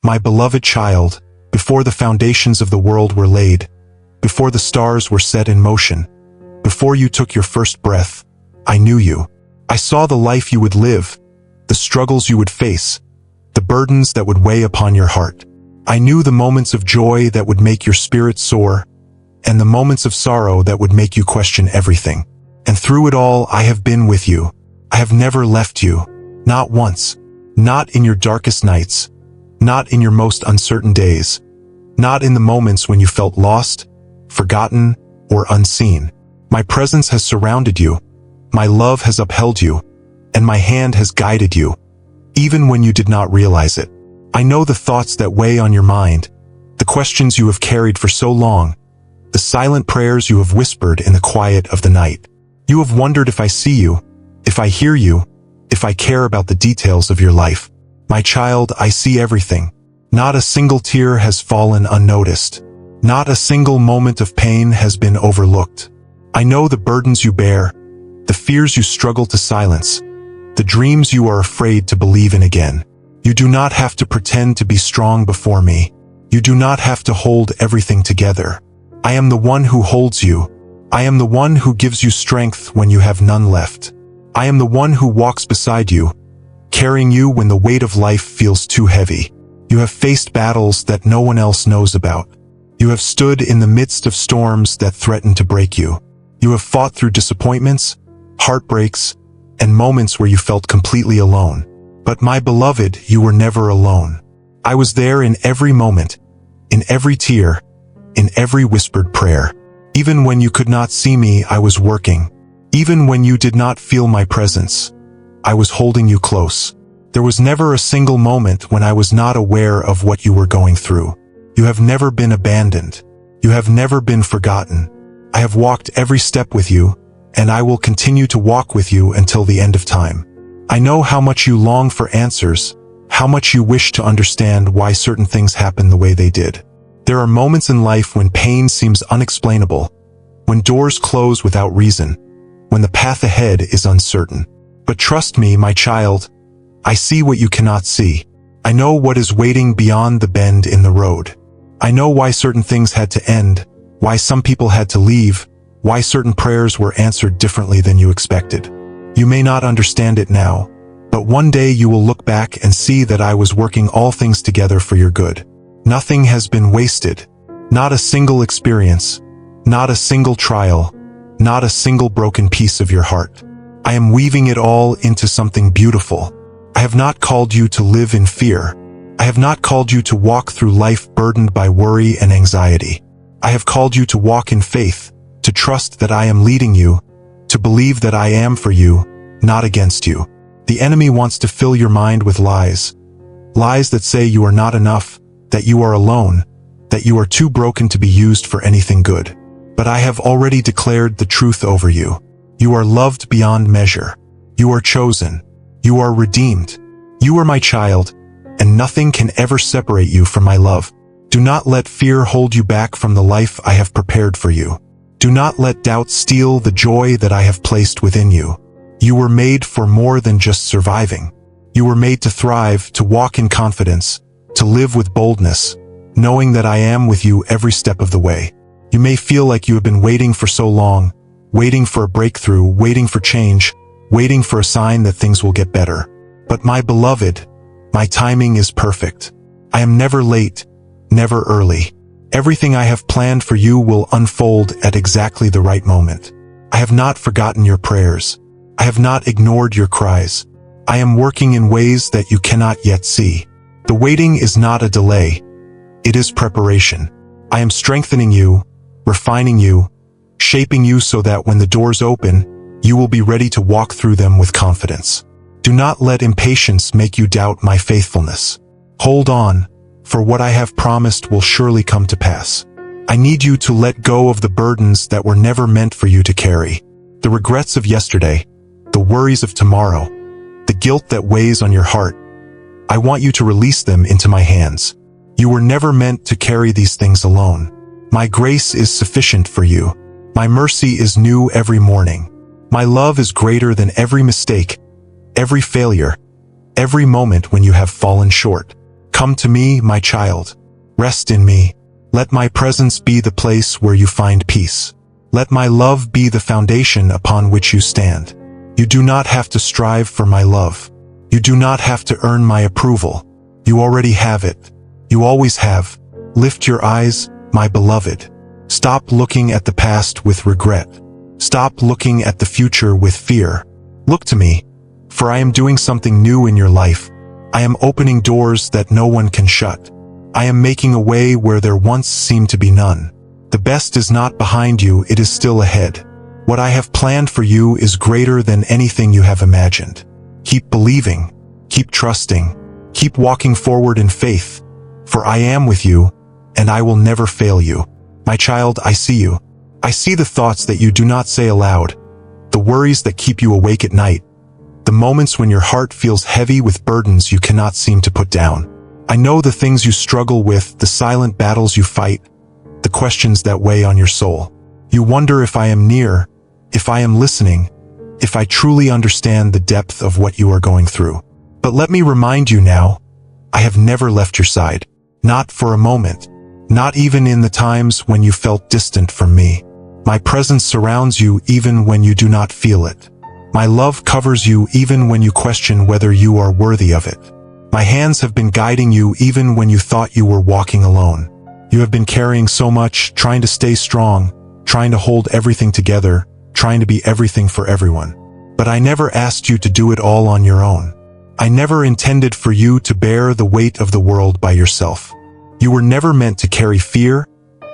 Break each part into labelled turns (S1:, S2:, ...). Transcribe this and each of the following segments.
S1: My beloved child, before the foundations of the world were laid, before the stars were set in motion, before you took your first breath, I knew you. I saw the life you would live, the struggles you would face, the burdens that would weigh upon your heart. I knew the moments of joy that would make your spirit soar, and the moments of sorrow that would make you question everything. And through it all, I have been with you. I have never left you. Not once. Not in your darkest nights. Not in your most uncertain days. Not in the moments when you felt lost, forgotten, or unseen. My presence has surrounded you. My love has upheld you. And my hand has guided you, even when you did not realize it. I know the thoughts that weigh on your mind, the questions you have carried for so long, the silent prayers you have whispered in the quiet of the night. You have wondered if I see you, if I hear you, if I care about the details of your life. My child, I see everything. Not a single tear has fallen unnoticed. Not a single moment of pain has been overlooked. I know the burdens you bear, the fears you struggle to silence, the dreams you are afraid to believe in again. You do not have to pretend to be strong before me. You do not have to hold everything together. I am the one who holds you. I am the one who gives you strength when you have none left. I am the one who walks beside you, carrying you when the weight of life feels too heavy. You have faced battles that no one else knows about. You have stood in the midst of storms that threaten to break you. You have fought through disappointments, heartbreaks, and moments where you felt completely alone. But my beloved, you were never alone. I was there in every moment, in every tear, in every whispered prayer. Even when you could not see me, I was working. Even when you did not feel my presence, I was holding you close. There was never a single moment when I was not aware of what you were going through. You have never been abandoned. You have never been forgotten. I have walked every step with you, and I will continue to walk with you until the end of time. I know how much you long for answers, how much you wish to understand why certain things happen the way they did. There are moments in life when pain seems unexplainable, when doors close without reason, when the path ahead is uncertain. But trust me, my child, I see what you cannot see. I know what is waiting beyond the bend in the road. I know why certain things had to end, why some people had to leave, why certain prayers were answered differently than you expected. You may not understand it now, but one day you will look back and see that I was working all things together for your good. Nothing has been wasted. Not a single experience, not a single trial, not a single broken piece of your heart. I am weaving it all into something beautiful. I have not called you to live in fear. I have not called you to walk through life burdened by worry and anxiety. I have called you to walk in faith, to trust that I am leading you, to believe that I am for you, not against you. The enemy wants to fill your mind with lies. Lies that say you are not enough, that you are alone, that you are too broken to be used for anything good. But I have already declared the truth over you. You are loved beyond measure. You are chosen. You are redeemed. You are my child, and nothing can ever separate you from my love. Do not let fear hold you back from the life I have prepared for you. Do not let doubt steal the joy that I have placed within you. You were made for more than just surviving. You were made to thrive, to walk in confidence, to live with boldness, knowing that I am with you every step of the way. You may feel like you have been waiting for so long, waiting for a breakthrough, waiting for change, waiting for a sign that things will get better. But my beloved, my timing is perfect. I am never late, never early. Everything I have planned for you will unfold at exactly the right moment. I have not forgotten your prayers. I have not ignored your cries. I am working in ways that you cannot yet see. The waiting is not a delay. It is preparation. I am strengthening you, refining you, shaping you so that when the doors open, you will be ready to walk through them with confidence. Do not let impatience make you doubt my faithfulness. Hold on, for what I have promised will surely come to pass. I need you to let go of the burdens that were never meant for you to carry. The regrets of yesterday, the worries of tomorrow, the guilt that weighs on your heart. I want you to release them into my hands. You were never meant to carry these things alone. My grace is sufficient for you. My mercy is new every morning. My love is greater than every mistake, every failure, every moment when you have fallen short. Come to me, my child. Rest in me. Let my presence be the place where you find peace. Let my love be the foundation upon which you stand. You do not have to strive for my love. You do not have to earn my approval. You already have it. You always have. Lift your eyes, my beloved. Stop looking at the past with regret. Stop looking at the future with fear. Look to me, for I am doing something new in your life. I am opening doors that no one can shut. I am making a way where there once seemed to be none. The best is not behind you, it is still ahead. What I have planned for you is greater than anything you have imagined. Keep believing, keep trusting, keep walking forward in faith, for I am with you, and I will never fail you. My child, I see you. I see the thoughts that you do not say aloud, the worries that keep you awake at night, the moments when your heart feels heavy with burdens you cannot seem to put down. I know the things you struggle with, the silent battles you fight, the questions that weigh on your soul. You wonder if I am near, if I am listening, if I truly understand the depth of what you are going through. But let me remind you now, I have never left your side. Not for a moment. Not even in the times when you felt distant from me. My presence surrounds you even when you do not feel it. My love covers you even when you question whether you are worthy of it. My hands have been guiding you even when you thought you were walking alone. You have been carrying so much, trying to stay strong, trying to hold everything together, trying to be everything for everyone. But I never asked you to do it all on your own. I never intended for you to bear the weight of the world by yourself. You were never meant to carry fear,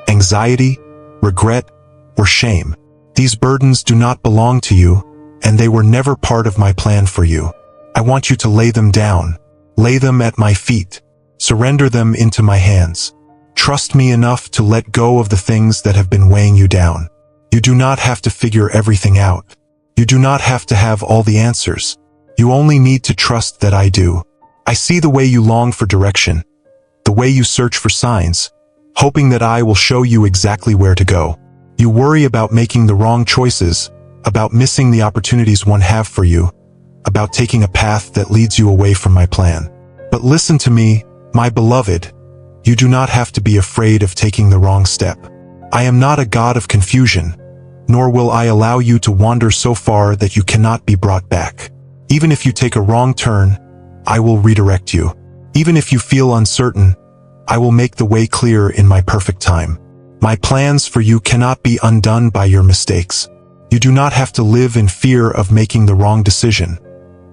S1: anxiety, regret, or shame. These burdens do not belong to you, and they were never part of my plan for you. I want you to lay them down, lay them at my feet, surrender them into my hands. Trust me enough to let go of the things that have been weighing you down. You do not have to figure everything out. You do not have to have all the answers. You only need to trust that I do. I see the way you long for direction, the way you search for signs, hoping that I will show you exactly where to go. You worry about making the wrong choices, about missing the opportunities one have for you, about taking a path that leads you away from my plan. But listen to me, my beloved. You do not have to be afraid of taking the wrong step. I am not a God of confusion, nor will I allow you to wander so far that you cannot be brought back. Even if you take a wrong turn, I will redirect you. Even if you feel uncertain, I will make the way clear in my perfect time. My plans for you cannot be undone by your mistakes. You do not have to live in fear of making the wrong decision,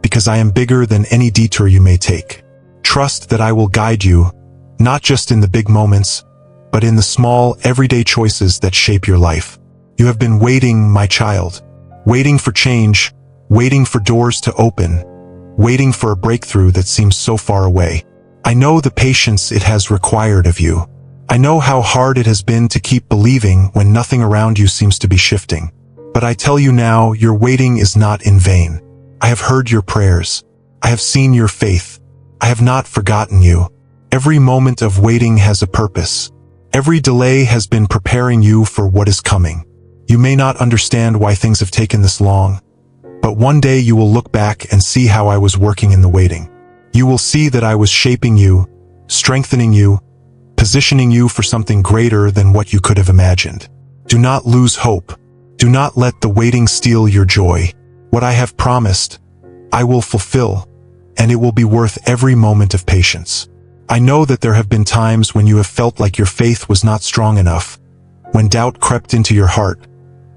S1: because I am bigger than any detour you may take. Trust that I will guide you, not just in the big moments, but in the small, everyday choices that shape your life. You have been waiting, my child, waiting for change, waiting for doors to open, waiting for a breakthrough that seems so far away. I know the patience it has required of you. I know how hard it has been to keep believing when nothing around you seems to be shifting. But I tell you now, your waiting is not in vain. I have heard your prayers. I have seen your faith. I have not forgotten you. Every moment of waiting has a purpose. Every delay has been preparing you for what is coming. You may not understand why things have taken this long, but one day you will look back and see how I was working in the waiting. You will see that I was shaping you, strengthening you, positioning you for something greater than what you could have imagined. Do not lose hope. Do not let the waiting steal your joy. What I have promised, I will fulfill, and it will be worth every moment of patience. I know that there have been times when you have felt like your faith was not strong enough, when doubt crept into your heart,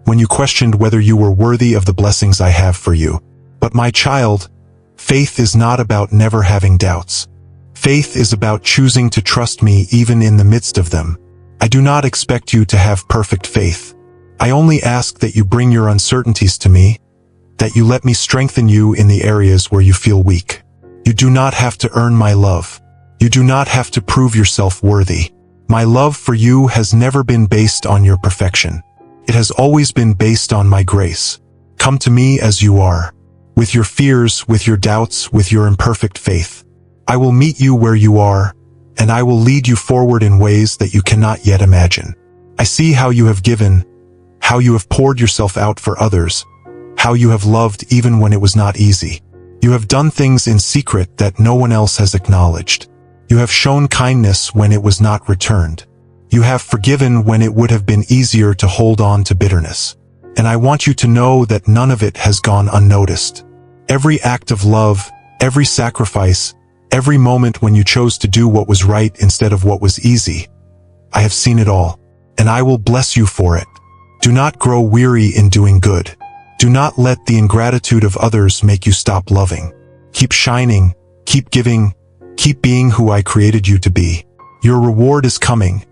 S1: when you questioned whether you were worthy of the blessings I have for you. But my child, faith is not about never having doubts. Faith is about choosing to trust me even in the midst of them. I do not expect you to have perfect faith. I only ask that you bring your uncertainties to me, that you let me strengthen you in the areas where you feel weak. You do not have to earn my love. You do not have to prove yourself worthy. My love for you has never been based on your perfection. It has always been based on my grace. Come to me as you are, with your fears, with your doubts, with your imperfect faith. I will meet you where you are, and I will lead you forward in ways that you cannot yet imagine. I see how you have given, how you have poured yourself out for others, how you have loved even when it was not easy. You have done things in secret that no one else has acknowledged. You have shown kindness when it was not returned. You have forgiven when it would have been easier to hold on to bitterness. And I want you to know that none of it has gone unnoticed. Every act of love, every sacrifice, every moment when you chose to do what was right instead of what was easy, I have seen it all, and I will bless you for it. Do not grow weary in doing good. Do not let the ingratitude of others make you stop loving. Keep shining, keep giving, keep being who I created you to be. Your reward is coming,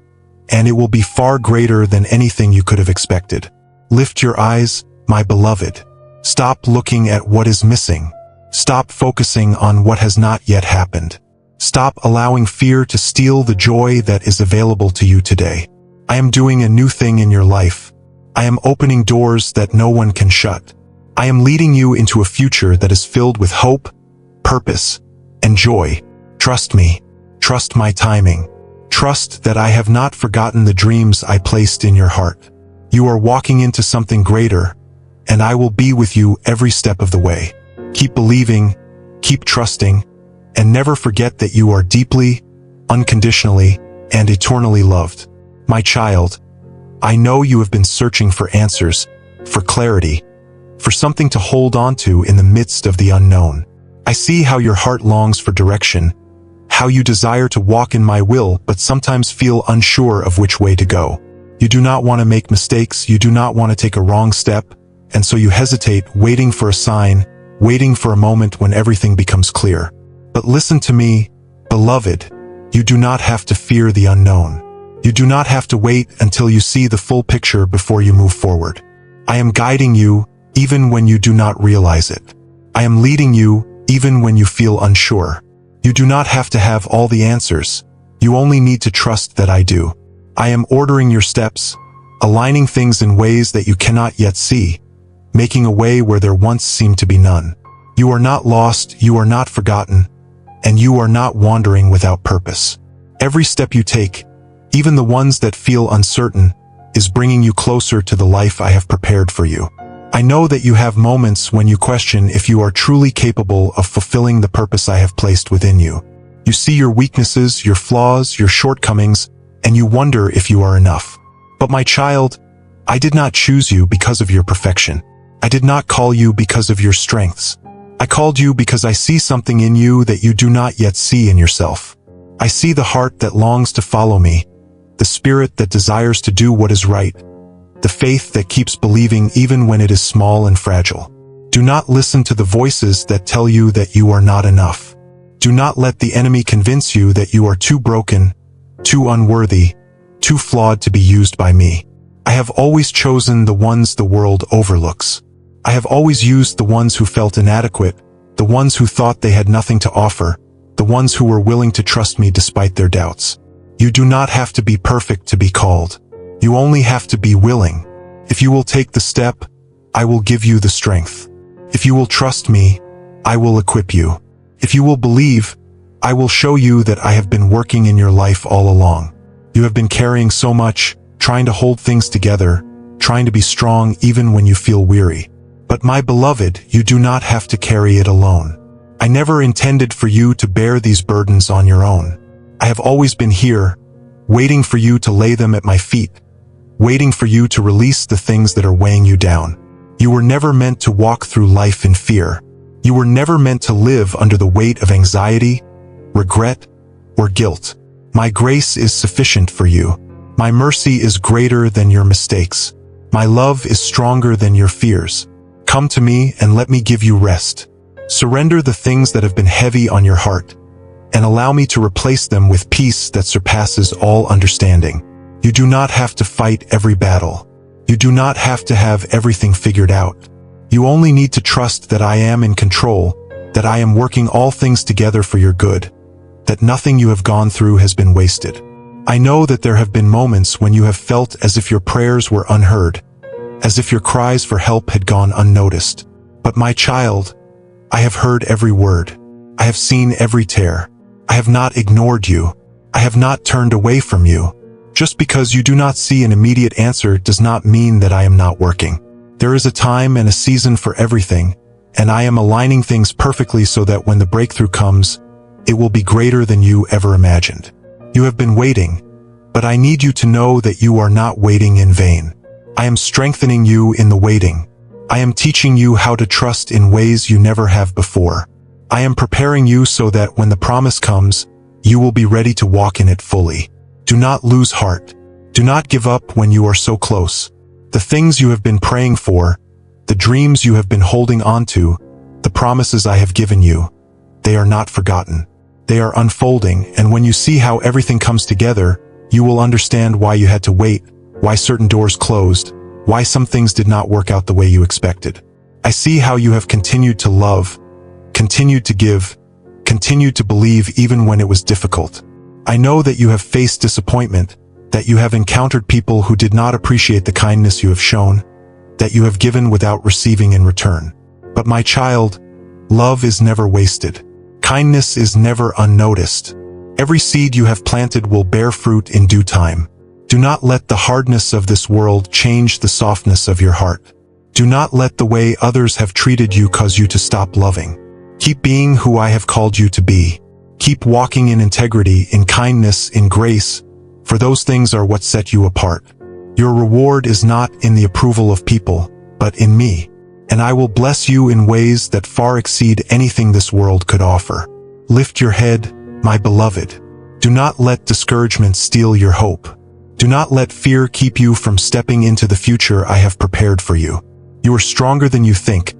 S1: and it will be far greater than anything you could have expected. Lift your eyes, my beloved. Stop looking at what is missing. Stop focusing on what has not yet happened. Stop allowing fear to steal the joy that is available to you today. I am doing a new thing in your life. I am opening doors that no one can shut. I am leading you into a future that is filled with hope, purpose, and joy. Trust me. Trust my timing. Trust that I have not forgotten the dreams I placed in your heart. You are walking into something greater, and I will be with you every step of the way. Keep believing, keep trusting, and never forget that you are deeply, unconditionally, and eternally loved. My child, I know you have been searching for answers, for clarity, for something to hold on to in the midst of the unknown. I see how your heart longs for direction, how you desire to walk in my will but sometimes feel unsure of which way to go. You do not want to make mistakes, you do not want to take a wrong step, and so you hesitate, waiting for a sign, waiting for a moment when everything becomes clear. But listen to me, beloved, you do not have to fear the unknown. You do not have to wait until you see the full picture before you move forward. I am guiding you even when you do not realize it. I am leading you even when you feel unsure. You do not have to have all the answers. You only need to trust that I do. I am ordering your steps, aligning things in ways that you cannot yet see, making a way where there once seemed to be none. You are not lost, you are not forgotten, and you are not wandering without purpose. Every step you take, even the ones that feel uncertain, is bringing you closer to the life I have prepared for you. I know that you have moments when you question if you are truly capable of fulfilling the purpose I have placed within you. You see your weaknesses, your flaws, your shortcomings, and you wonder if you are enough. But my child, I did not choose you because of your perfection. I did not call you because of your strengths. I called you because I see something in you that you do not yet see in yourself. I see the heart that longs to follow me, the spirit that desires to do what is right, the faith that keeps believing even when it is small and fragile. Do not listen to the voices that tell you that you are not enough. Do not let the enemy convince you that you are too broken, too unworthy, too flawed to be used by me. I have always chosen the ones the world overlooks. I have always used the ones who felt inadequate, the ones who thought they had nothing to offer, the ones who were willing to trust me despite their doubts. You do not have to be perfect to be called. You only have to be willing. If you will take the step, I will give you the strength. If you will trust me, I will equip you. If you will believe, I will show you that I have been working in your life all along. You have been carrying so much, trying to hold things together, trying to be strong even when you feel weary. But my beloved, you do not have to carry it alone. I never intended for you to bear these burdens on your own. I have always been here, waiting for you to lay them at my feet, waiting for you to release the things that are weighing you down. You were never meant to walk through life in fear. You were never meant to live under the weight of anxiety, regret, or guilt. My grace is sufficient for you. My mercy is greater than your mistakes. My love is stronger than your fears. Come to me and let me give you rest. Surrender the things that have been heavy on your heart, and allow me to replace them with peace that surpasses all understanding. You do not have to fight every battle. You do not have to have everything figured out. You only need to trust that I am in control, that I am working all things together for your good, that nothing you have gone through has been wasted. I know that there have been moments when you have felt as if your prayers were unheard, as if your cries for help had gone unnoticed. But my child, I have heard every word. I have seen every tear. I have not ignored you. I have not turned away from you. Just because you do not see an immediate answer does not mean that I am not working. There is a time and a season for everything, and I am aligning things perfectly so that when the breakthrough comes, It will be greater than you ever imagined. You have been waiting, but I need you to know that you are not waiting in vain. I am strengthening you in the waiting. I am teaching you how to trust in ways you never have before. I am preparing you so that when the promise comes, you will be ready to walk in it fully. Do not lose heart. Do not give up when you are so close. The things you have been praying for, the dreams you have been holding on to, the promises I have given you, they are not forgotten. They are unfolding, and when you see how everything comes together, you will understand why you had to wait, why certain doors closed, why some things did not work out the way you expected. I see how you have continued to love, continued to give, continued to believe even when it was difficult. I know that you have faced disappointment, that you have encountered people who did not appreciate the kindness you have shown, that you have given without receiving in return. But my child, love is never wasted. Kindness is never unnoticed. Every seed you have planted will bear fruit in due time. Do not let the hardness of this world change the softness of your heart. Do not let the way others have treated you cause you to stop loving. Keep being who I have called you to be. Keep walking in integrity, in kindness, in grace, for those things are what set you apart. Your reward is not in the approval of people, but in me. And I will bless you in ways that far exceed anything this world could offer. Lift your head, my beloved. Do not let discouragement steal your hope. Do not let fear keep you from stepping into the future I have prepared for you. You are stronger than you think,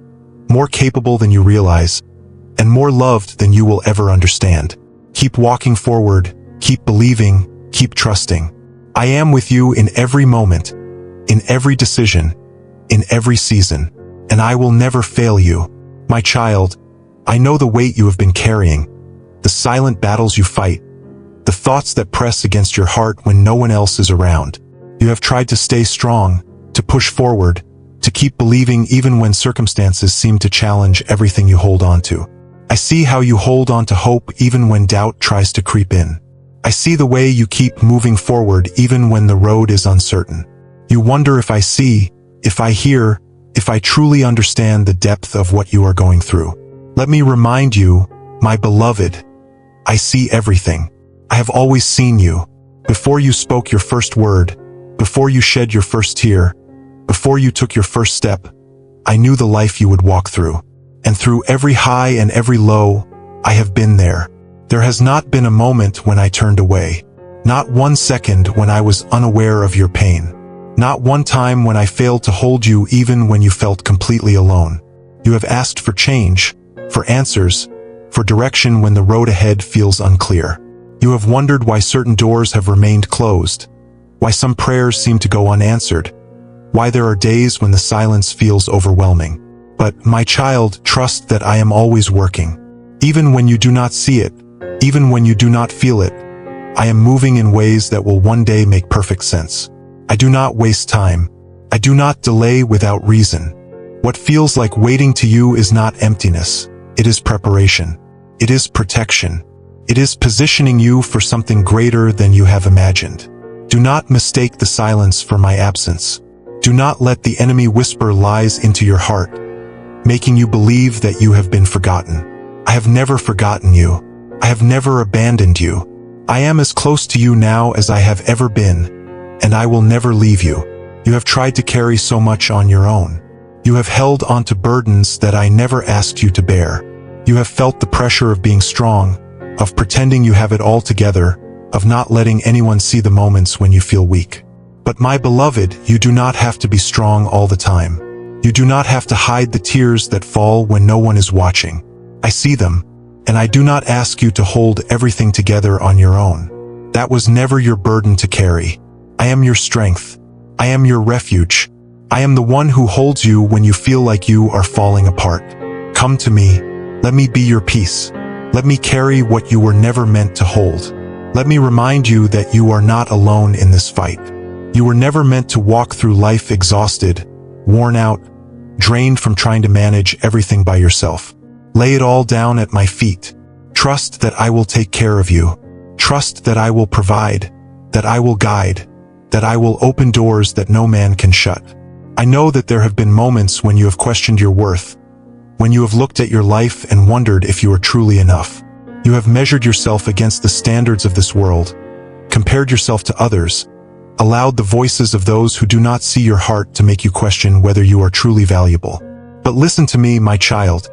S1: more capable than you realize, and more loved than you will ever understand. Keep walking forward, keep believing, keep trusting. I am with you in every moment, in every decision, in every season, and I will never fail you. My child, I know the weight you have been carrying, the silent battles you fight, the thoughts that press against your heart when no one else is around. You have tried to stay strong, to push forward, to keep believing even when circumstances seem to challenge everything you hold on to. I see how you hold on to hope even when doubt tries to creep in. I see the way you keep moving forward even when the road is uncertain. You wonder if I see, if I hear, if I truly understand the depth of what you are going through. Let me remind you, my beloved, I see everything. I have always seen you. Before you spoke your first word, before you shed your first tear, before you took your first step, I knew the life you would walk through. And through every high and every low, I have been there. There has not been a moment when I turned away. Not one second when I was unaware of your pain. Not one time when I failed to hold you even when you felt completely alone. You have asked for change, for answers, for direction when the road ahead feels unclear. You have wondered why certain doors have remained closed, why some prayers seem to go unanswered, why there are days when the silence feels overwhelming. But, my child, trust that I am always working. Even when you do not see it, even when you do not feel it, I am moving in ways that will one day make perfect sense. I do not waste time. I do not delay without reason. What feels like waiting to you is not emptiness. It is preparation. It is protection. It is positioning you for something greater than you have imagined. Do not mistake the silence for my absence. Do not let the enemy whisper lies into your heart, making you believe that you have been forgotten. I have never forgotten you. I have never abandoned you. I am as close to you now as I have ever been, and I will never leave you. You have tried to carry so much on your own. You have held onto burdens that I never asked you to bear. You have felt the pressure of being strong, of pretending you have it all together, of not letting anyone see the moments when you feel weak. But my beloved, you do not have to be strong all the time. You do not have to hide the tears that fall when no one is watching. I see them, and I do not ask you to hold everything together on your own. That was never your burden to carry. I am your strength. I am your refuge. I am the one who holds you when you feel like you are falling apart. Come to me. Let me be your peace. Let me carry what you were never meant to hold. Let me remind you that you are not alone in this fight. You were never meant to walk through life exhausted, worn out, drained from trying to manage everything by yourself. Lay it all down at my feet. Trust that I will take care of you. Trust that I will provide, that I will guide, that I will open doors that no man can shut. I know that there have been moments when you have questioned your worth, when you have looked at your life and wondered if you are truly enough. You have measured yourself against the standards of this world, compared yourself to others, allowed the voices of those who do not see your heart to make you question whether you are truly valuable. But listen to me, my child.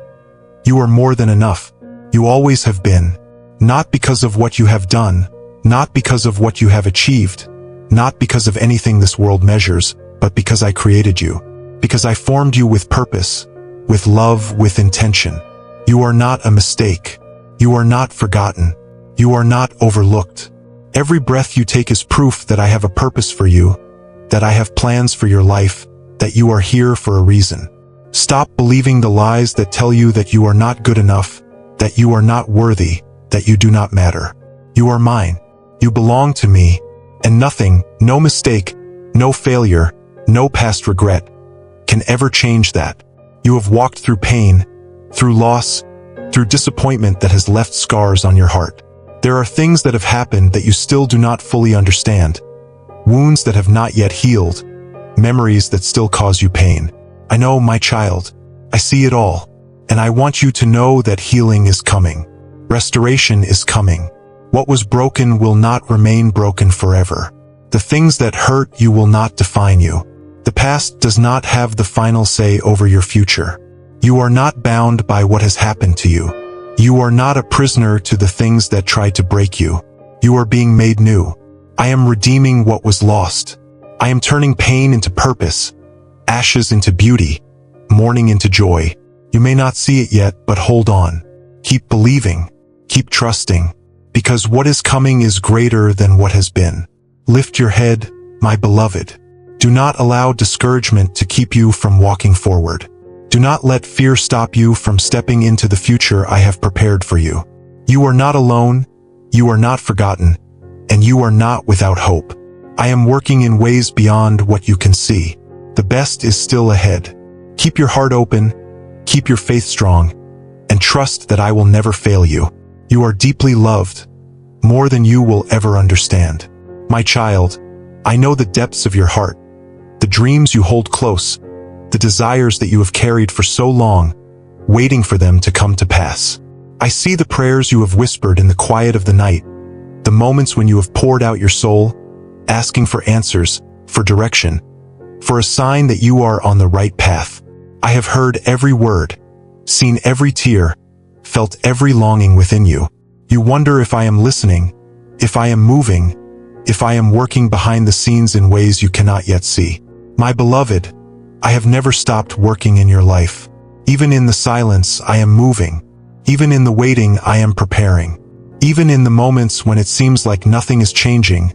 S1: You are more than enough. You always have been. Not because of what you have done, not because of what you have achieved, not because of anything this world measures, but because I created you. Because I formed you with purpose, with love, with intention. You are not a mistake. You are not forgotten. You are not overlooked. Every breath you take is proof that I have a purpose for you, that I have plans for your life, that you are here for a reason. Stop believing the lies that tell you that you are not good enough, that you are not worthy, that you do not matter. You are mine. You belong to me, and nothing, no mistake, no failure, no past regret, can ever change that. You have walked through pain, through loss, through disappointment that has left scars on your heart. There are things that have happened that you still do not fully understand, wounds that have not yet healed, memories that still cause you pain. I know, my child, I see it all, and I want you to know that healing is coming. Restoration is coming. What was broken will not remain broken forever. The things that hurt you will not define you. The past does not have the final say over your future. You are not bound by what has happened to you. You are not a prisoner to the things that tried to break you. You are being made new. I am redeeming what was lost. I am turning pain into purpose, ashes into beauty, mourning into joy. You may not see it yet, but hold on. Keep believing. Keep trusting. Because what is coming is greater than what has been. Lift your head, my beloved. Do not allow discouragement to keep you from walking forward. Do not let fear stop you from stepping into the future I have prepared for you. You are not alone, you are not forgotten, and you are not without hope. I am working in ways beyond what you can see. The best is still ahead. Keep your heart open, keep your faith strong, and trust that I will never fail you. You are deeply loved, more than you will ever understand. My child, I know the depths of your heart, the dreams you hold close, the desires that you have carried for so long, waiting for them to come to pass. I see the prayers you have whispered in the quiet of the night, the moments when you have poured out your soul, asking for answers, for direction, for a sign that you are on the right path. I have heard every word, seen every tear, felt every longing within you. You wonder if I am listening, if I am moving, if I am working behind the scenes in ways you cannot yet see. My beloved, I have never stopped working in your life. Even in the silence, I am moving. Even in the waiting, I am preparing. Even in the moments when it seems like nothing is changing,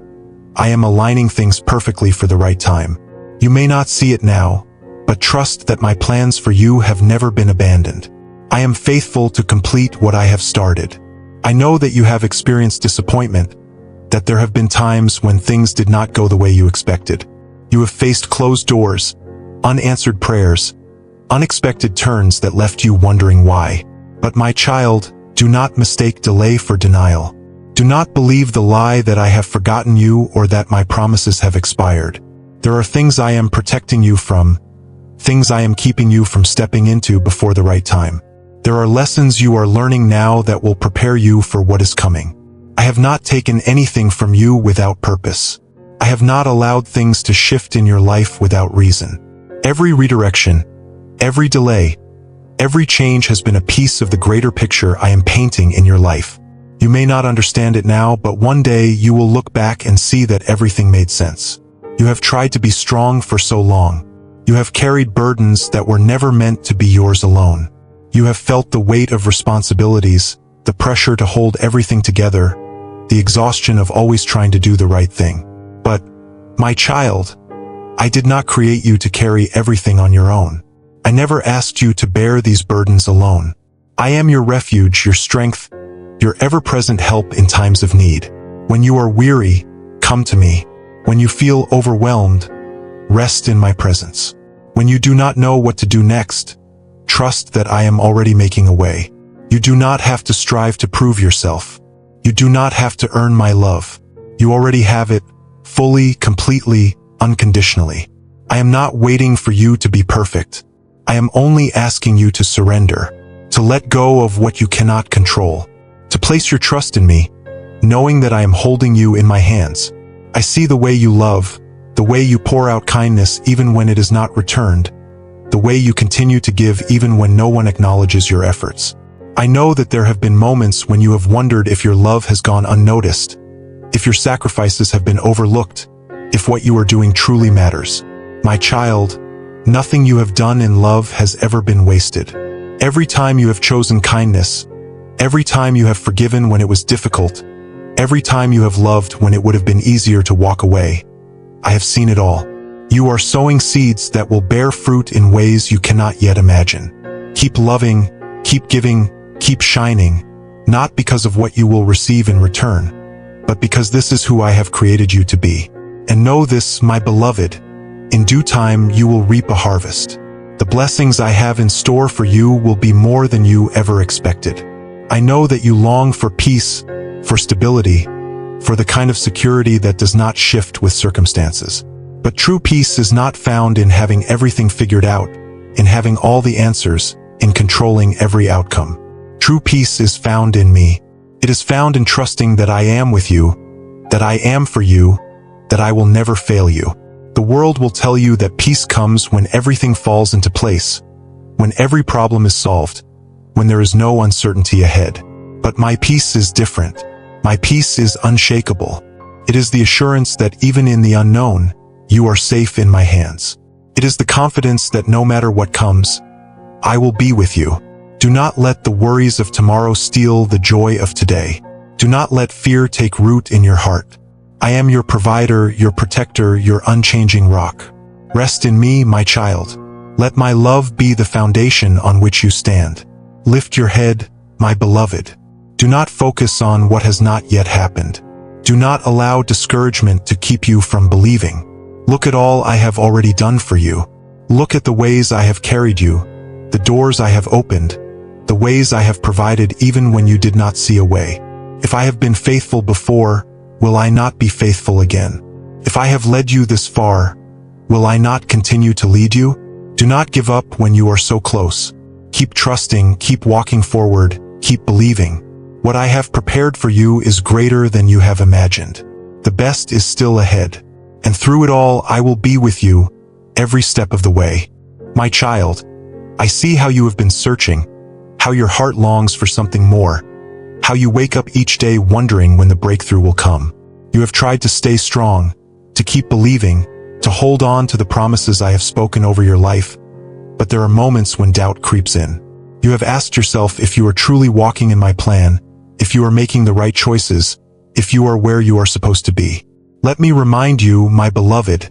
S1: I am aligning things perfectly for the right time. You may not see it now, but trust that my plans for you have never been abandoned. I am faithful to complete what I have started. I know that you have experienced disappointment, that there have been times when things did not go the way you expected. You have faced closed doors, unanswered prayers, unexpected turns that left you wondering why. But my child, do not mistake delay for denial. Do not believe the lie that I have forgotten you or that my promises have expired. There are things I am protecting you from, things I am keeping you from stepping into before the right time. There are lessons you are learning now that will prepare you for what is coming. I have not taken anything from you without purpose. I have not allowed things to shift in your life without reason. Every redirection, every delay, every change has been a piece of the greater picture I am painting in your life. You may not understand it now, but one day you will look back and see that everything made sense. You have tried to be strong for so long. You have carried burdens that were never meant to be yours alone. You have felt the weight of responsibilities, the pressure to hold everything together, the exhaustion of always trying to do the right thing. But, my child, I did not create you to carry everything on your own. I never asked you to bear these burdens alone. I am your refuge, your strength, your ever-present help in times of need. When you are weary, come to me. When you feel overwhelmed, rest in my presence. When you do not know what to do next, trust that I am already making a way. You do not have to strive to prove yourself. You do not have to earn my love. You already have it, fully, completely, unconditionally. I am not waiting for you to be perfect. I am only asking you to surrender, to let go of what you cannot control, to place your trust in me, knowing that I am holding you in my hands. I see the way you love, the way you pour out kindness even when it is not returned, the way you continue to give even when no one acknowledges your efforts. I know that there have been moments when you have wondered if your love has gone unnoticed, if your sacrifices have been overlooked, if what you are doing truly matters. My child, nothing you have done in love has ever been wasted. Every time you have chosen kindness, every time you have forgiven when it was difficult, every time you have loved when it would have been easier to walk away, I have seen it all. You are sowing seeds that will bear fruit in ways you cannot yet imagine. Keep loving, keep giving, keep shining, not because of what you will receive in return, but because this is who I have created you to be. And know this, my beloved, in due time you will reap a harvest. The blessings I have in store for you will be more than you ever expected. I know that you long for peace, for stability, for the kind of security that does not shift with circumstances. But true peace is not found in having everything figured out, in having all the answers, in controlling every outcome. True peace is found in me. It is found in trusting that I am with you, that I am for you, that I will never fail you. The world will tell you that peace comes when everything falls into place, when every problem is solved, when there is no uncertainty ahead. But my peace is different. My peace is unshakable. It is the assurance that even in the unknown, you are safe in my hands. It is the confidence that no matter what comes, I will be with you. Do not let the worries of tomorrow steal the joy of today. Do not let fear take root in your heart. I am your provider, your protector, your unchanging rock. Rest in me, my child. Let my love be the foundation on which you stand. Lift your head, my beloved. Do not focus on what has not yet happened. Do not allow discouragement to keep you from believing. Look at all I have already done for you. Look at the ways I have carried you, the doors I have opened, the ways I have provided even when you did not see a way. If I have been faithful before, will I not be faithful again? If I have led you this far, will I not continue to lead you? Do not give up when you are so close. Keep trusting, keep walking forward, keep believing. What I have prepared for you is greater than you have imagined. The best is still ahead. And through it all, I will be with you every step of the way. My child, I see how you have been searching, how your heart longs for something more, how you wake up each day wondering when the breakthrough will come. You have tried to stay strong, to keep believing, to hold on to the promises I have spoken over your life, but there are moments when doubt creeps in. You have asked yourself if you are truly walking in my plan, if you are making the right choices, if you are where you are supposed to be. Let me remind you, my beloved,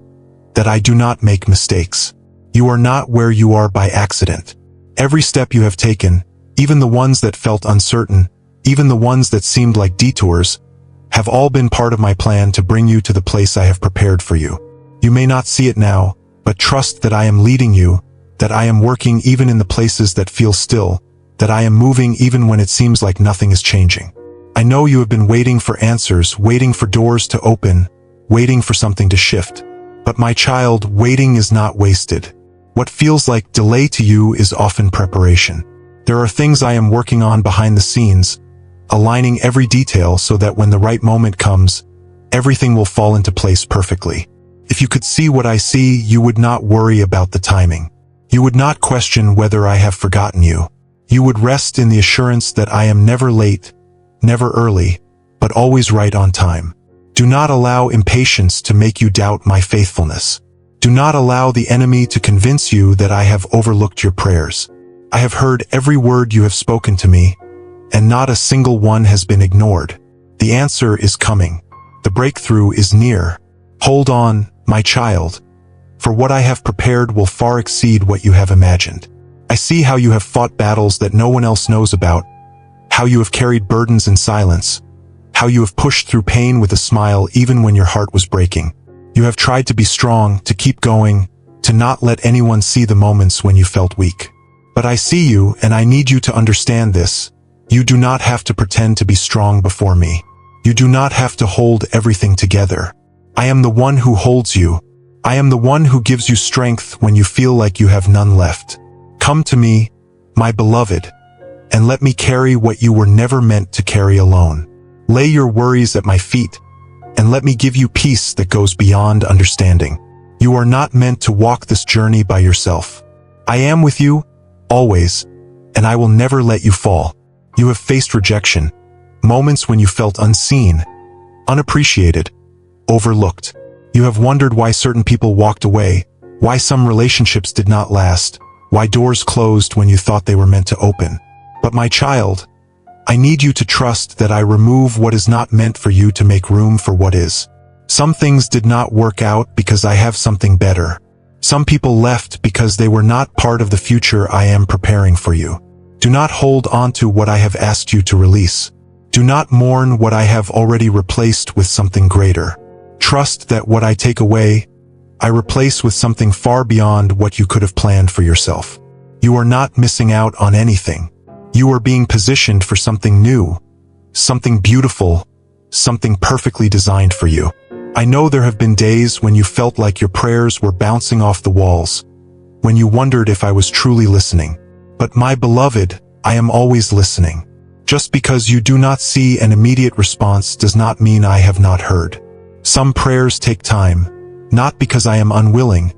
S1: that I do not make mistakes. You are not where you are by accident. Every step you have taken, even the ones that felt uncertain, even the ones that seemed like detours, have all been part of my plan to bring you to the place I have prepared for you. You may not see it now, but trust that I am leading you, that I am working even in the places that feel still, that I am moving even when it seems like nothing is changing. I know you have been waiting for answers, waiting for doors to open, waiting for something to shift. But my child, waiting is not wasted. What feels like delay to you is often preparation. There are things I am working on behind the scenes, aligning every detail so that when the right moment comes, everything will fall into place perfectly. If you could see what I see, you would not worry about the timing. You would not question whether I have forgotten you. You would rest in the assurance that I am never late, never early, but always right on time. Do not allow impatience to make you doubt my faithfulness. Do not allow the enemy to convince you that I have overlooked your prayers. I have heard every word you have spoken to me, and not a single one has been ignored. The answer is coming. The breakthrough is near. Hold on, my child, for what I have prepared will far exceed what you have imagined. I see how you have fought battles that no one else knows about, how you have carried burdens in silence, how you have pushed through pain with a smile even when your heart was breaking. You have tried to be strong, to keep going, to not let anyone see the moments when you felt weak. But I see you, and I need you to understand this. You do not have to pretend to be strong before me. You do not have to hold everything together. I am the one who holds you. I am the one who gives you strength when you feel like you have none left. Come to me, my beloved. and let me carry what you were never meant to carry alone. Lay your worries at my feet, and let me give you peace that goes beyond understanding. You are not meant to walk this journey by yourself. I am with you, always, and I will never let you fall. You have faced rejection, moments when you felt unseen, unappreciated, overlooked. You have wondered why certain people walked away, why some relationships did not last, why doors closed when you thought they were meant to open. But my child, I need you to trust that I remove what is not meant for you to make room for what is. Some things did not work out because I have something better. Some people left because they were not part of the future I am preparing for you. Do not hold on to what I have asked you to release. Do not mourn what I have already replaced with something greater. Trust that what I take away, I replace with something far beyond what you could have planned for yourself. You are not missing out on anything. You are being positioned for something new, something beautiful, something perfectly designed for you. I know there have been days when you felt like your prayers were bouncing off the walls, when you wondered if I was truly listening. But my beloved, I am always listening. Just because you do not see an immediate response does not mean I have not heard. Some prayers take time, not because I am unwilling,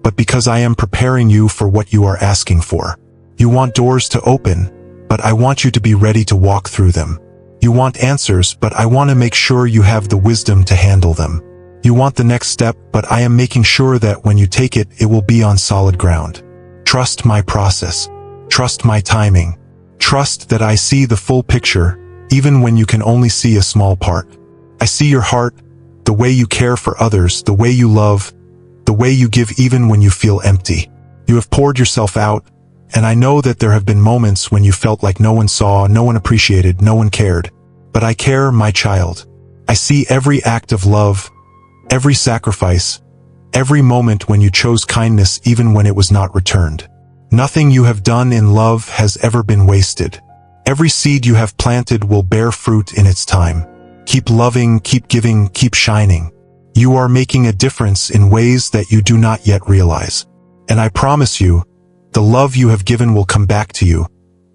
S1: but because I am preparing you for what you are asking for. You want doors to open, but I want you to be ready to walk through them. You want answers, but I want to make sure you have the wisdom to handle them. You want the next step, but I am making sure that when you take it, it will be on solid ground. Trust my process. Trust my timing. Trust that I see the full picture, even when you can only see a small part. I see your heart, the way you care for others, the way you love, the way you give even when you feel empty. You have poured yourself out, and I know that there have been moments when you felt like no one saw, no one appreciated, no one cared. But I care, my child. I see every act of love, every sacrifice, every moment when you chose kindness even when it was not returned. Nothing you have done in love has ever been wasted. Every seed you have planted will bear fruit in its time. Keep loving, keep giving, keep shining. You are making a difference in ways that you do not yet realize. And I promise you, the love you have given will come back to you,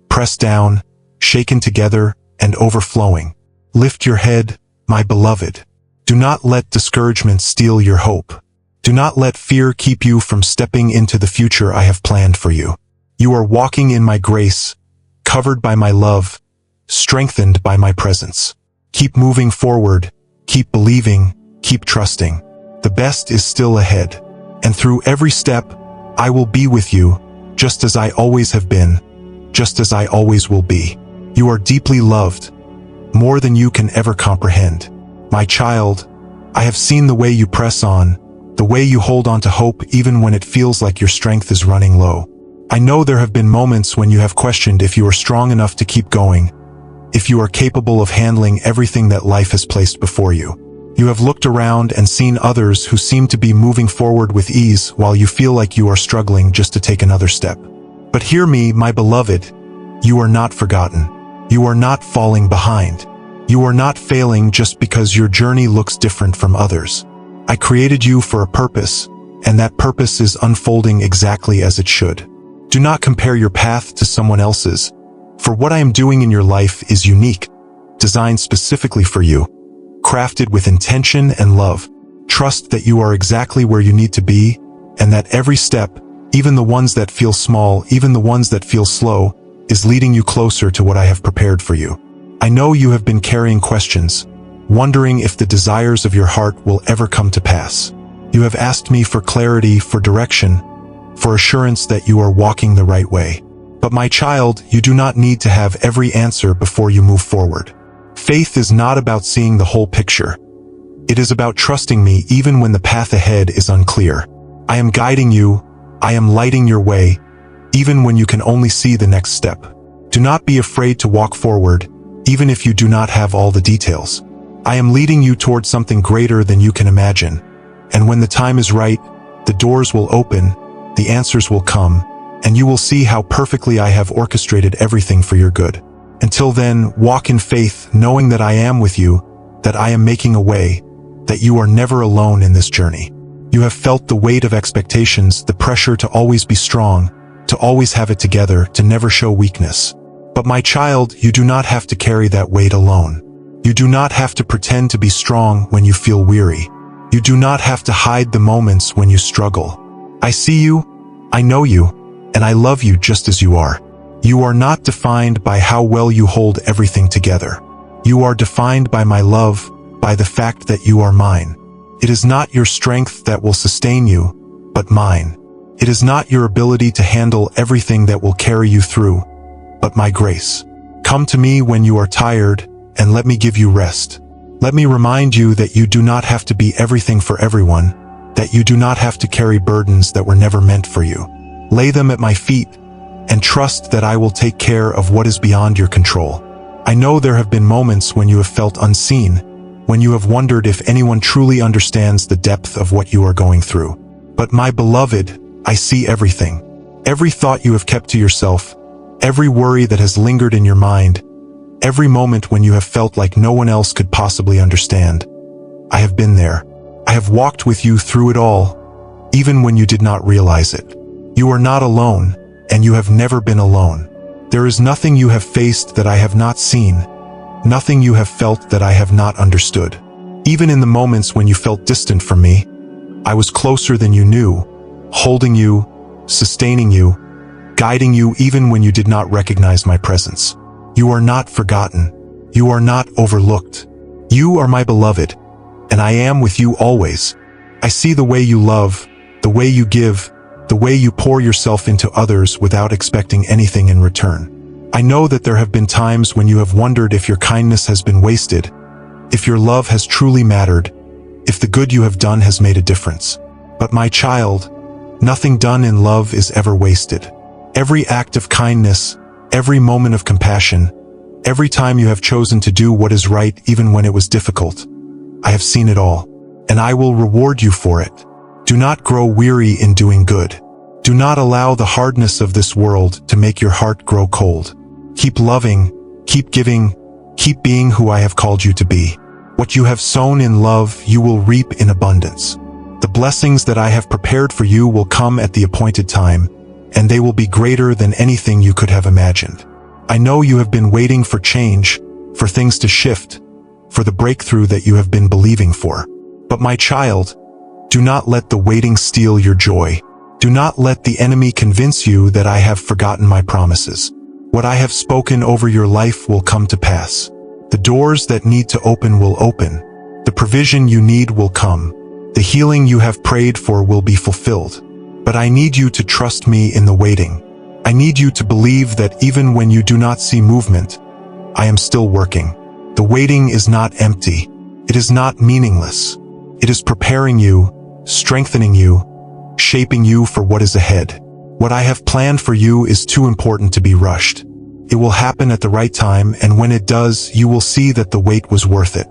S1: pressed down, shaken together, and overflowing. Lift your head, my beloved. Do not let discouragement steal your hope. Do not let fear keep you from stepping into the future I have planned for you. You are walking in my grace, covered by my love, strengthened by my presence. Keep moving forward, keep believing, keep trusting. The best is still ahead. And through every step, I will be with you, just as I always have been, just as I always will be. You are deeply loved, more than you can ever comprehend. My child, I have seen the way you press on, the way you hold on to hope even when it feels like your strength is running low. I know there have been moments when you have questioned if you are strong enough to keep going, if you are capable of handling everything that life has placed before you. You have looked around and seen others who seem to be moving forward with ease while you feel like you are struggling just to take another step. But hear me, my beloved, you are not forgotten. You are not falling behind. You are not failing just because your journey looks different from others. I created you for a purpose, and that purpose is unfolding exactly as it should. Do not compare your path to someone else's, for what I am doing in your life is unique, designed specifically for you, crafted with intention and love. Trust that you are exactly where you need to be, and that every step, even the ones that feel small, even the ones that feel slow, is leading you closer to what I have prepared for you. I know you have been carrying questions, wondering if the desires of your heart will ever come to pass. You have asked me for clarity, for direction, for assurance that you are walking the right way. But my child, you do not need to have every answer before you move forward. Faith is not about seeing the whole picture. It is about trusting me even when the path ahead is unclear. I am guiding you, I am lighting your way, even when you can only see the next step. Do not be afraid to walk forward, even if you do not have all the details. I am leading you towards something greater than you can imagine. And when the time is right, the doors will open, the answers will come, and you will see how perfectly I have orchestrated everything for your good. Until then, walk in faith, knowing that I am with you, that I am making a way, that you are never alone in this journey. You have felt the weight of expectations, the pressure to always be strong, to always have it together, to never show weakness. But my child, you do not have to carry that weight alone. You do not have to pretend to be strong when you feel weary. You do not have to hide the moments when you struggle. I see you, I know you, and I love you just as you are. You are not defined by how well you hold everything together. You are defined by my love, by the fact that you are mine. It is not your strength that will sustain you, but mine. It is not your ability to handle everything that will carry you through, but my grace. Come to me when you are tired, and let me give you rest. Let me remind you that you do not have to be everything for everyone, that you do not have to carry burdens that were never meant for you. Lay them at my feet, and trust that I will take care of what is beyond your control. I know there have been moments when you have felt unseen, when you have wondered if anyone truly understands the depth of what you are going through. But my beloved, I see everything. Every thought you have kept to yourself, every worry that has lingered in your mind, every moment when you have felt like no one else could possibly understand. I have been there. I have walked with you through it all, even when you did not realize it. You are not alone, and you have never been alone. There is nothing you have faced that I have not seen, nothing you have felt that I have not understood. Even in the moments when you felt distant from me, I was closer than you knew, holding you, sustaining you, guiding you even when you did not recognize my presence. You are not forgotten. You are not overlooked. You are my beloved, and I am with you always. I see the way you love, the way you give, the way you pour yourself into others without expecting anything in return. I know that there have been times when you have wondered if your kindness has been wasted, if your love has truly mattered, if the good you have done has made a difference. But my child, nothing done in love is ever wasted. Every act of kindness, every moment of compassion, every time you have chosen to do what is right even when it was difficult, I have seen it all, and I will reward you for it. Do not grow weary in doing good. Do not allow the hardness of this world to make your heart grow cold. Keep loving, keep giving, keep being who I have called you to be. What you have sown in love, you will reap in abundance. The blessings that I have prepared for you will come at the appointed time, and they will be greater than anything you could have imagined. I know you have been waiting for change, for things to shift, for the breakthrough that you have been believing for. But my child, do not let the waiting steal your joy. Do not let the enemy convince you that I have forgotten my promises. What I have spoken over your life will come to pass. The doors that need to open will open. The provision you need will come. The healing you have prayed for will be fulfilled. But I need you to trust me in the waiting. I need you to believe that even when you do not see movement, I am still working. The waiting is not empty. It is not meaningless. It is preparing you, strengthening you, shaping you for what is ahead. What I have planned for you is too important to be rushed. It will happen at the right time, and when it does, you will see that the wait was worth it.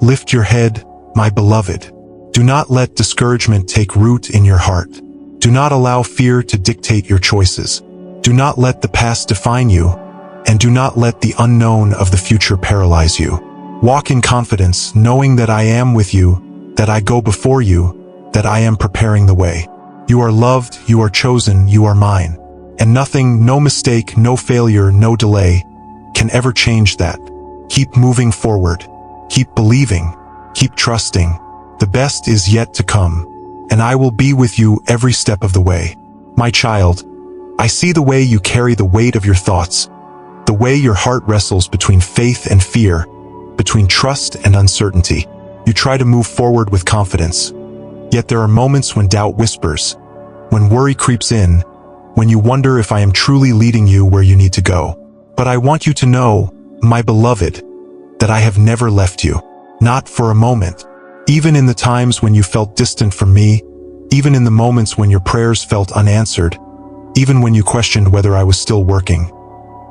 S1: Lift your head, my beloved. Do not let discouragement take root in your heart. Do not allow fear to dictate your choices. Do not let the past define you, and do not let the unknown of the future paralyze you. Walk in confidence, knowing that I am with you, that I go before you, that I am preparing the way. You are loved, you are chosen, you are mine. And nothing, no mistake, no failure, no delay, can ever change that. Keep moving forward. Keep believing. Keep trusting. The best is yet to come, and I will be with you every step of the way. My child, I see the way you carry the weight of your thoughts, the way your heart wrestles between faith and fear, between trust and uncertainty. You try to move forward with confidence, yet there are moments when doubt whispers, when worry creeps in, when you wonder if I am truly leading you where you need to go. But I want you to know, my beloved, that I have never left you, not for a moment. Even in the times when you felt distant from me, even in the moments when your prayers felt unanswered, even when you questioned whether I was still working,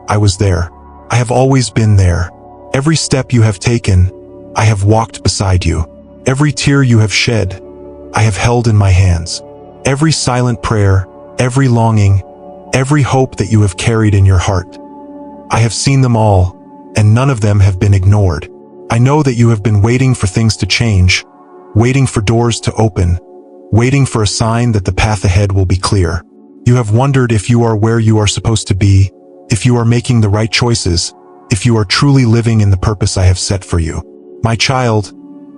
S1: I was there. I have always been there. Every step you have taken, I have walked beside you. Every tear you have shed, I have held in my hands. Every silent prayer, every longing, every hope that you have carried in your heart, I have seen them all, and none of them have been ignored. I know that you have been waiting for things to change, waiting for doors to open, waiting for a sign that the path ahead will be clear. You have wondered if you are where you are supposed to be, if you are making the right choices, if you are truly living in the purpose I have set for you. My child,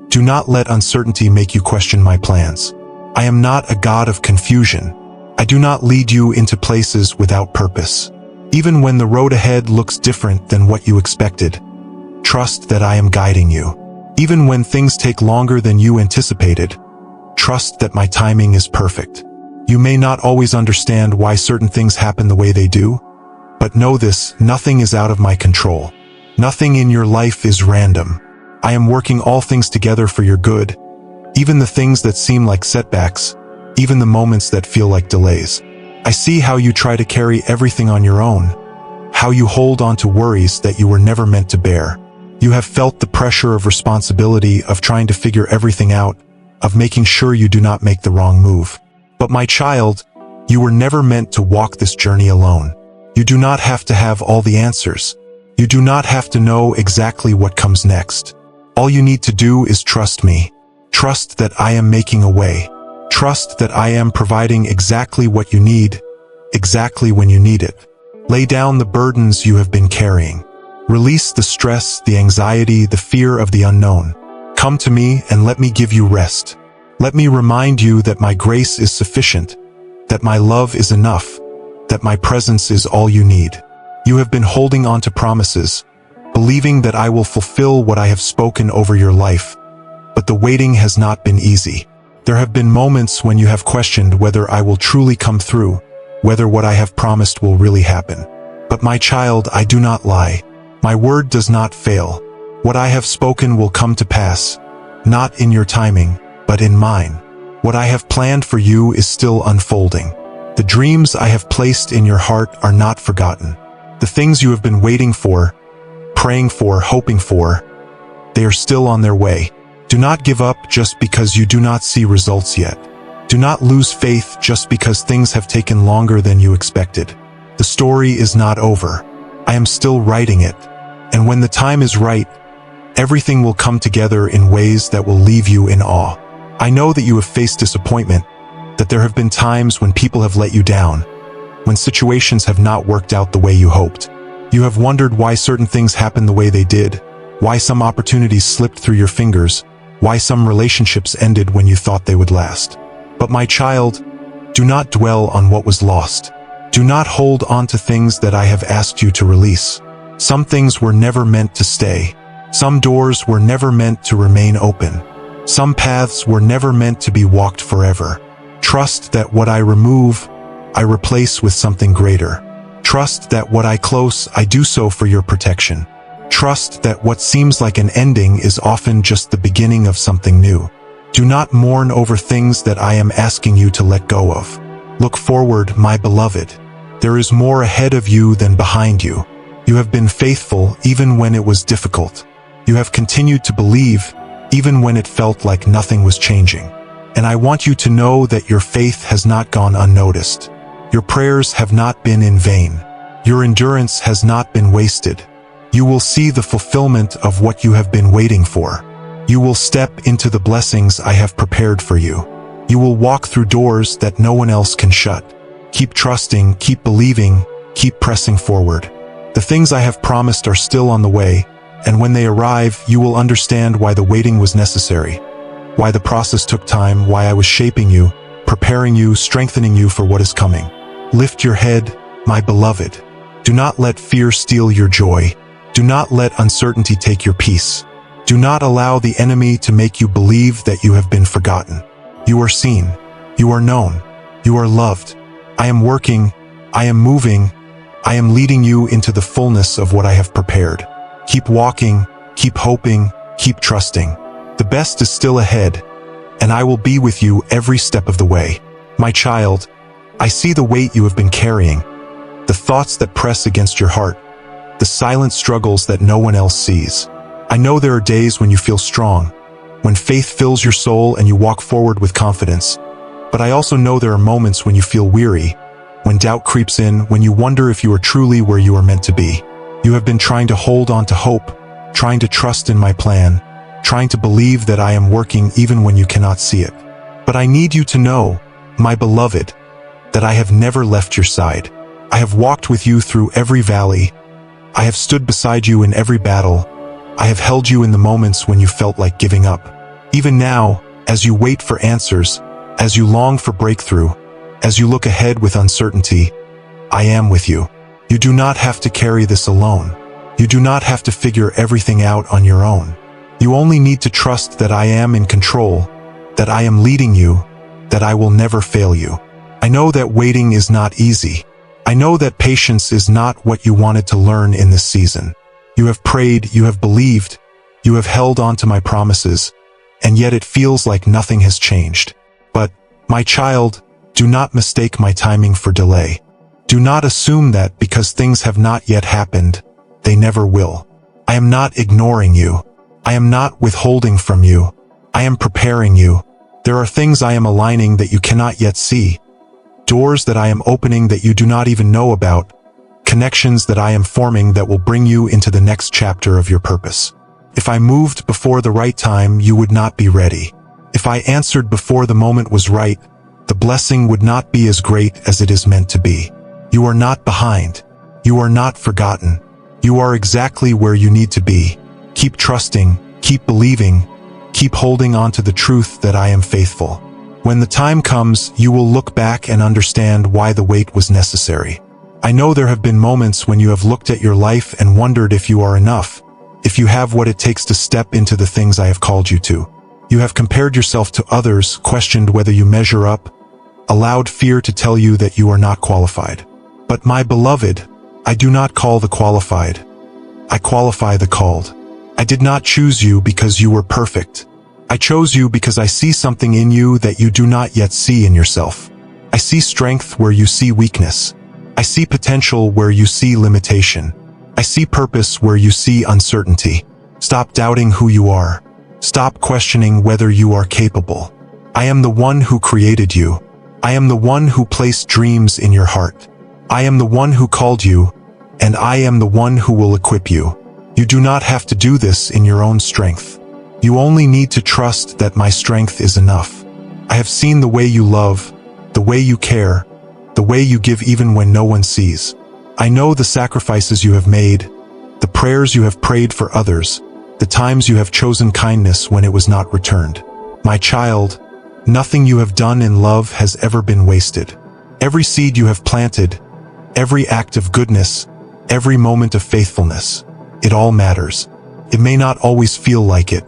S1: do not let uncertainty make you question my plans. I am not a God of confusion. I do not lead you into places without purpose. Even when the road ahead looks different than what you expected, trust that I am guiding you. Even when things take longer than you anticipated, trust that my timing is perfect. You may not always understand why certain things happen the way they do, but know this: nothing is out of my control. Nothing in your life is random. I am working all things together for your good, even the things that seem like setbacks, even the moments that feel like delays. I see how you try to carry everything on your own, how you hold on to worries that you were never meant to bear. You have felt the pressure of responsibility, of trying to figure everything out, of making sure you do not make the wrong move. But my child, you were never meant to walk this journey alone. You do not have to have all the answers. You do not have to know exactly what comes next. All you need to do is trust me. Trust that I am making a way. Trust that I am providing exactly what you need, exactly when you need it. Lay down the burdens you have been carrying. Release the stress, the anxiety, the fear of the unknown. Come to me and let me give you rest. Let me remind you that my grace is sufficient, that my love is enough, that my presence is all you need. You have been holding on to promises, believing that I will fulfill what I have spoken over your life, but the waiting has not been easy. There have been moments when you have questioned whether I will truly come through, whether what I have promised will really happen. But my child, I do not lie. My word does not fail. What I have spoken will come to pass, not in your timing, but in mine. What I have planned for you is still unfolding. The dreams I have placed in your heart are not forgotten. The things you have been waiting for, praying for, hoping for, they are still on their way. Do not give up just because you do not see results yet. Do not lose faith just because things have taken longer than you expected. The story is not over. I am still writing it. And when the time is right, everything will come together in ways that will leave you in awe. I know that you have faced disappointment, that there have been times when people have let you down, when situations have not worked out the way you hoped. You have wondered why certain things happened the way they did, why some opportunities slipped through your fingers, why some relationships ended when you thought they would last. But my child, do not dwell on what was lost. Do not hold on to things that I have asked you to release. Some things were never meant to stay. Some doors were never meant to remain open. Some paths were never meant to be walked forever. Trust that what I remove, I replace with something greater. Trust that what I close, I do so for your protection. Trust that what seems like an ending is often just the beginning of something new. Do not mourn over things that I am asking you to let go of. Look forward, my beloved. There is more ahead of you than behind you. You have been faithful even when it was difficult. You have continued to believe even when it felt like nothing was changing. And I want you to know that your faith has not gone unnoticed. Your prayers have not been in vain. Your endurance has not been wasted. You will see the fulfillment of what you have been waiting for. You will step into the blessings I have prepared for you. You will walk through doors that no one else can shut. Keep trusting, keep believing, keep pressing forward. The things I have promised are still on the way, and when they arrive, you will understand why the waiting was necessary, why the process took time, why I was shaping you, preparing you, strengthening you for what is coming. Lift your head, my beloved. Do not let fear steal your joy. Do not let uncertainty take your peace. Do not allow the enemy to make you believe that you have been forgotten. You are seen. You are known. You are loved. I am working. I am moving. I am leading you into the fullness of what I have prepared. Keep walking. Keep hoping. Keep trusting. The best is still ahead, and I will be with you every step of the way. My child, I see the weight you have been carrying, the thoughts that press against your heart, the silent struggles that no one else sees. I know there are days when you feel strong, when faith fills your soul and you walk forward with confidence. But I also know there are moments when you feel weary, when doubt creeps in, when you wonder if you are truly where you are meant to be. You have been trying to hold on to hope, trying to trust in my plan, trying to believe that I am working even when you cannot see it. But I need you to know, my beloved, that I have never left your side. I have walked with you through every valley. I have stood beside you in every battle. I have held you in the moments when you felt like giving up. Even now, as you wait for answers, as you long for breakthrough, as you look ahead with uncertainty, I am with you. You do not have to carry this alone. You do not have to figure everything out on your own. You only need to trust that I am in control, that I am leading you, that I will never fail you. I know that waiting is not easy. I know that patience is not what you wanted to learn in this season. You have prayed, you have believed, you have held on to my promises, and yet it feels like nothing has changed. But, my child, do not mistake my timing for delay. Do not assume that because things have not yet happened, they never will. I am not ignoring you. I am not withholding from you. I am preparing you. There are things I am aligning that you cannot yet see. Doors that I am opening that you do not even know about. Connections that I am forming that will bring you into the next chapter of your purpose. If I moved before the right time, you would not be ready. If I answered before the moment was right, the blessing would not be as great as it is meant to be. You are not behind. You are not forgotten. You are exactly where you need to be. Keep trusting, keep believing, keep holding on to the truth that I am faithful. When the time comes, you will look back and understand why the wait was necessary. I know there have been moments when you have looked at your life and wondered if you are enough, if you have what it takes to step into the things I have called you to. You have compared yourself to others, questioned whether you measure up, allowed fear to tell you that you are not qualified. But my beloved, I do not call the qualified. I qualify the called. I did not choose you because you were perfect. I chose you because I see something in you that you do not yet see in yourself. I see strength where you see weakness. I see potential where you see limitation. I see purpose where you see uncertainty. Stop doubting who you are. Stop questioning whether you are capable. I am the one who created you. I am the one who placed dreams in your heart. I am the one who called you, and I am the one who will equip you. You do not have to do this in your own strength. You only need to trust that my strength is enough. I have seen the way you love, the way you care, the way you give even when no one sees. I know the sacrifices you have made, the prayers you have prayed for others, the times you have chosen kindness when it was not returned. My child, nothing you have done in love has ever been wasted. Every seed you have planted, every act of goodness, every moment of faithfulness, it all matters. It may not always feel like it.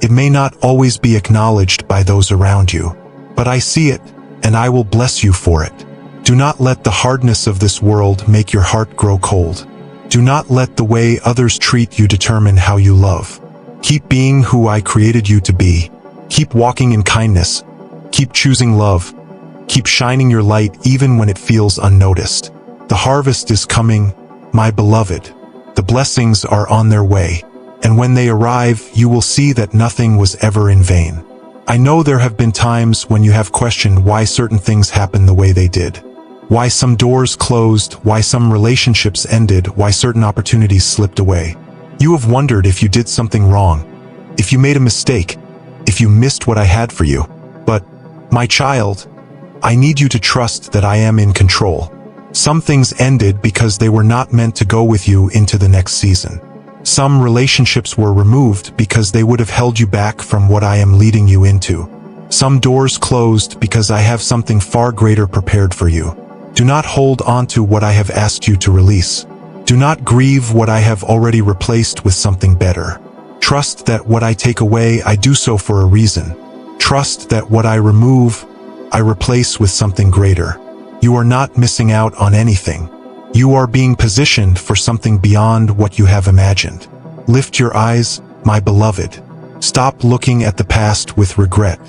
S1: It may not always be acknowledged by those around you. But I see it, and I will bless you for it. Do not let the hardness of this world make your heart grow cold. Do not let the way others treat you determine how you love. Keep being who I created you to be. Keep walking in kindness. Keep choosing love. Keep shining your light even when it feels unnoticed. The harvest is coming, my beloved. The blessings are on their way. And when they arrive, you will see that nothing was ever in vain. I know there have been times when you have questioned why certain things happened the way they did. Why some doors closed, why some relationships ended, why certain opportunities slipped away. You have wondered if you did something wrong, if you made a mistake, if you missed what I had for you. But, my child, I need you to trust that I am in control. Some things ended because they were not meant to go with you into the next season. Some relationships were removed because they would have held you back from what I am leading you into. Some doors closed because I have something far greater prepared for you. Do not hold on to what I have asked you to release. Do not grieve what I have already replaced with something better. Trust that what I take away, I do so for a reason. Trust that what I remove, I replace with something greater. You are not missing out on anything. You are being positioned for something beyond what you have imagined. Lift your eyes, my beloved. Stop looking at the past with regret.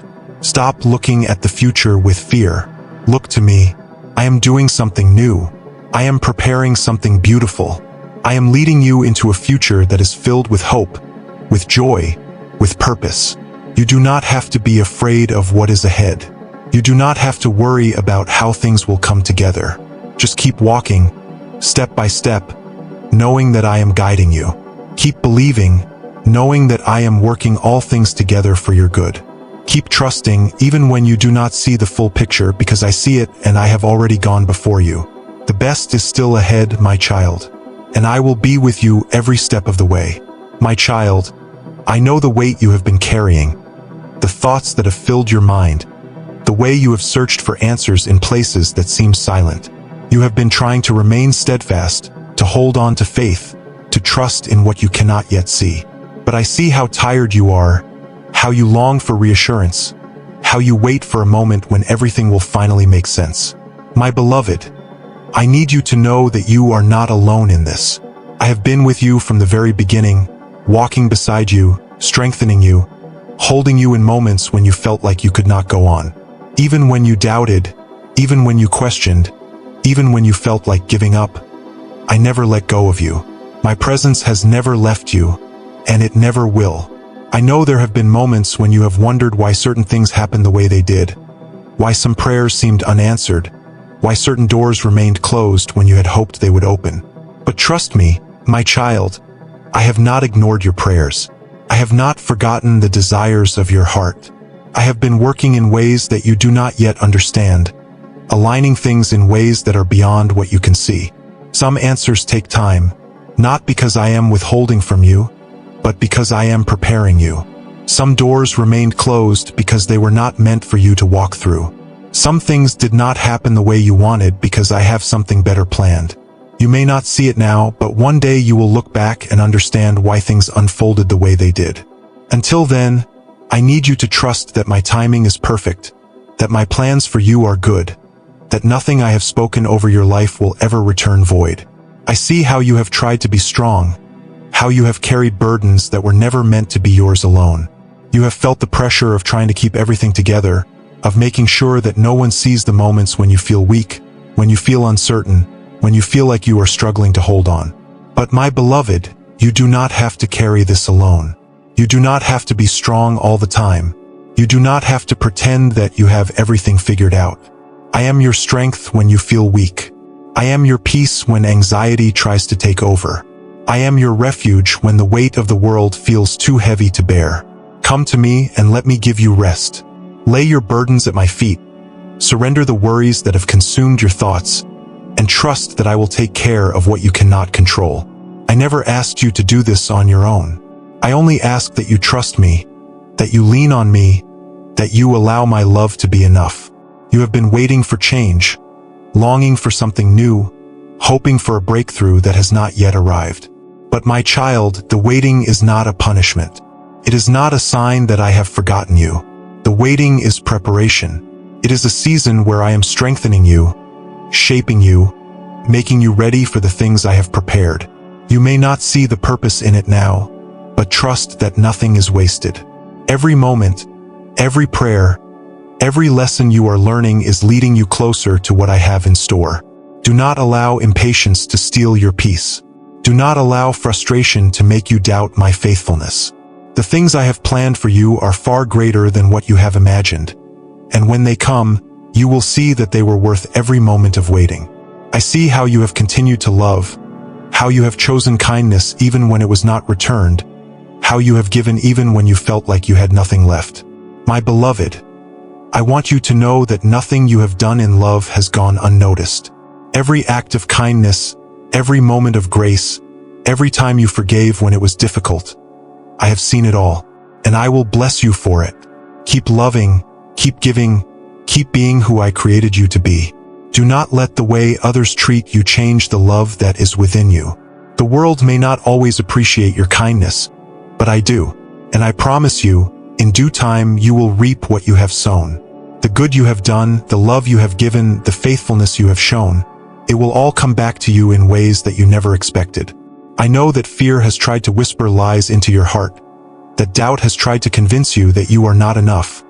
S1: Stop looking at the future with fear. Look to me. I am doing something new. I am preparing something beautiful. I am leading you into a future that is filled with hope, with joy, with purpose. You do not have to be afraid of what is ahead. You do not have to worry about how things will come together. Just keep walking, step by step, knowing that I am guiding you. Keep believing, knowing that I am working all things together for your good. Keep trusting even when you do not see the full picture, because I see it and I have already gone before you. The best is still ahead, my child, and I will be with you every step of the way. My child, I know the weight you have been carrying, the thoughts that have filled your mind, the way you have searched for answers in places that seem silent. You have been trying to remain steadfast, to hold on to faith, to trust in what you cannot yet see. But I see how tired you are, how you long for reassurance, how you wait for a moment when everything will finally make sense. My beloved, I need you to know that you are not alone in this. I have been with you from the very beginning, walking beside you, strengthening you, holding you in moments when you felt like you could not go on. Even when you doubted, even when you questioned, even when you felt like giving up, I never let go of you. My presence has never left you, and it never will. I know there have been moments when you have wondered why certain things happened the way they did, why some prayers seemed unanswered, why certain doors remained closed when you had hoped they would open. But trust me, my child, I have not ignored your prayers. I have not forgotten the desires of your heart. I have been working in ways that you do not yet understand, aligning things in ways that are beyond what you can see. Some answers take time, not because I am withholding from you, but because I am preparing you. Some doors remained closed because they were not meant for you to walk through. Some things did not happen the way you wanted because I have something better planned. You may not see it now, but one day you will look back and understand why things unfolded the way they did. Until then, I need you to trust that my timing is perfect, that my plans for you are good, that nothing I have spoken over your life will ever return void. I see how you have tried to be strong, how you have carried burdens that were never meant to be yours alone. You have felt the pressure of trying to keep everything together, of making sure that no one sees the moments when you feel weak, when you feel uncertain, when you feel like you are struggling to hold on. But my beloved, you do not have to carry this alone. You do not have to be strong all the time. You do not have to pretend that you have everything figured out. I am your strength when you feel weak. I am your peace when anxiety tries to take over. I am your refuge when the weight of the world feels too heavy to bear. Come to me and let me give you rest. Lay your burdens at my feet. Surrender the worries that have consumed your thoughts, and trust that I will take care of what you cannot control. I never asked you to do this on your own. I only ask that you trust me, that you lean on me, that you allow my love to be enough. You have been waiting for change, longing for something new, hoping for a breakthrough that has not yet arrived. But my child, the waiting is not a punishment. It is not a sign that I have forgotten you. The waiting is preparation. It is a season where I am strengthening you, shaping you, making you ready for the things I have prepared. You may not see the purpose in it now, but trust that nothing is wasted. Every moment, every prayer, every lesson you are learning is leading you closer to what I have in store. Do not allow impatience to steal your peace. Do not allow frustration to make you doubt my faithfulness. The things I have planned for you are far greater than what you have imagined, and when they come, you will see that they were worth every moment of waiting. I see how you have continued to love, how you have chosen kindness even when it was not returned, how you have given even when you felt like you had nothing left. My beloved, I want you to know that nothing you have done in love has gone unnoticed. Every act of kindness, every moment of grace, every time you forgave when it was difficult, I have seen it all, and I will bless you for it. Keep loving, keep giving, keep being who I created you to be. Do not let the way others treat you change the love that is within you. The world may not always appreciate your kindness, but I do, and I promise you, in due time you will reap what you have sown. The good you have done, the love you have given, the faithfulness you have shown, it will all come back to you in ways that you never expected. I know that fear has tried to whisper lies into your heart, that doubt has tried to convince you that you are not enough,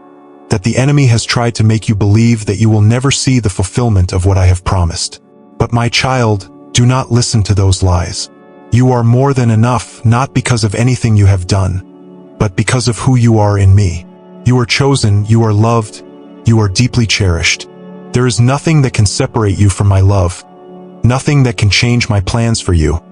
S1: that the enemy has tried to make you believe that you will never see the fulfillment of what I have promised. But my child, do not listen to those lies. You are more than enough, not because of anything you have done, but because of who you are in me. You are chosen, you are loved, you are deeply cherished. There is nothing that can separate you from my love, nothing that can change my plans for you,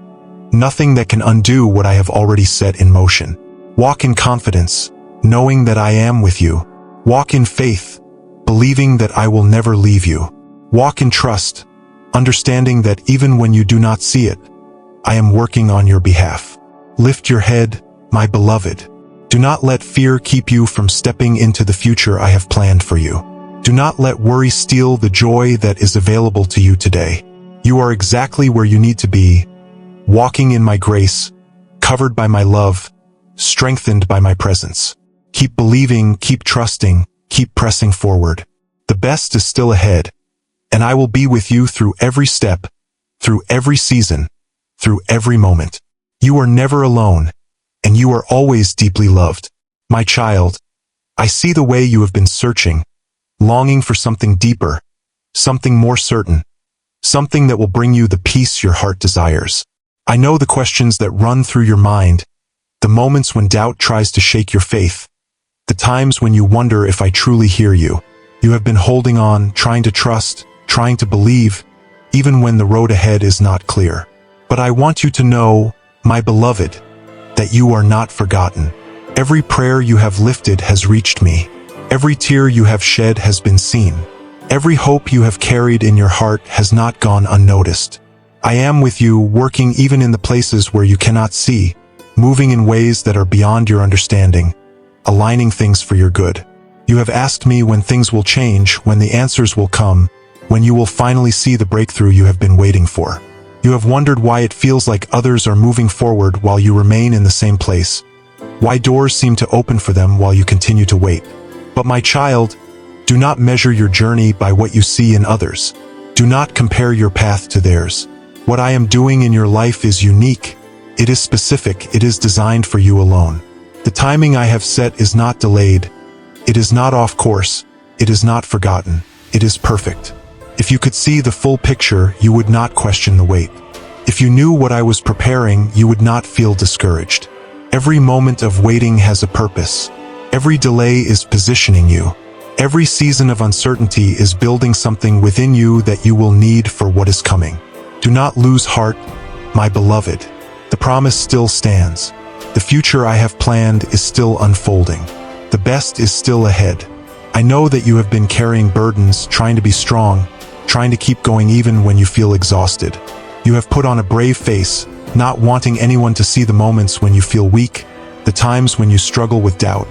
S1: nothing that can undo what I have already set in motion. Walk in confidence, knowing that I am with you. Walk in faith, believing that I will never leave you. Walk in trust, understanding that even when you do not see it, I am working on your behalf. Lift your head, my beloved. Do not let fear keep you from stepping into the future I have planned for you. Do not let worry steal the joy that is available to you today. You are exactly where you need to be, walking in my grace, covered by my love, strengthened by my presence. Keep believing, keep trusting, keep pressing forward. The best is still ahead, and I will be with you through every step, through every season, through every moment. You are never alone, and you are always deeply loved. My child, I see the way you have been searching, longing for something deeper, something more certain, something that will bring you the peace your heart desires. I know the questions that run through your mind, the moments when doubt tries to shake your faith, the times when you wonder if I truly hear you. You have been holding on, trying to trust, trying to believe, even when the road ahead is not clear. But I want you to know, my beloved, that you are not forgotten. Every prayer you have lifted has reached me. Every tear you have shed has been seen. Every hope you have carried in your heart has not gone unnoticed. I am with you, working even in the places where you cannot see, moving in ways that are beyond your understanding, aligning things for your good. You have asked me when things will change, when the answers will come, when you will finally see the breakthrough you have been waiting for. You have wondered why it feels like others are moving forward while you remain in the same place, why doors seem to open for them while you continue to wait. But my child, do not measure your journey by what you see in others. Do not compare your path to theirs. What I am doing in your life is unique. It is specific. It is designed for you alone. The timing I have set is not delayed. It is not off course. It is not forgotten. It is perfect. If you could see the full picture, you would not question the wait. If you knew what I was preparing, you would not feel discouraged. Every moment of waiting has a purpose. Every delay is positioning you. Every season of uncertainty is building something within you that you will need for what is coming. Do not lose heart, my beloved. The promise still stands. The future I have planned is still unfolding. The best is still ahead. I know that you have been carrying burdens, trying to be strong, trying to keep going even when you feel exhausted. You have put on a brave face, not wanting anyone to see the moments when you feel weak, the times when you struggle with doubt,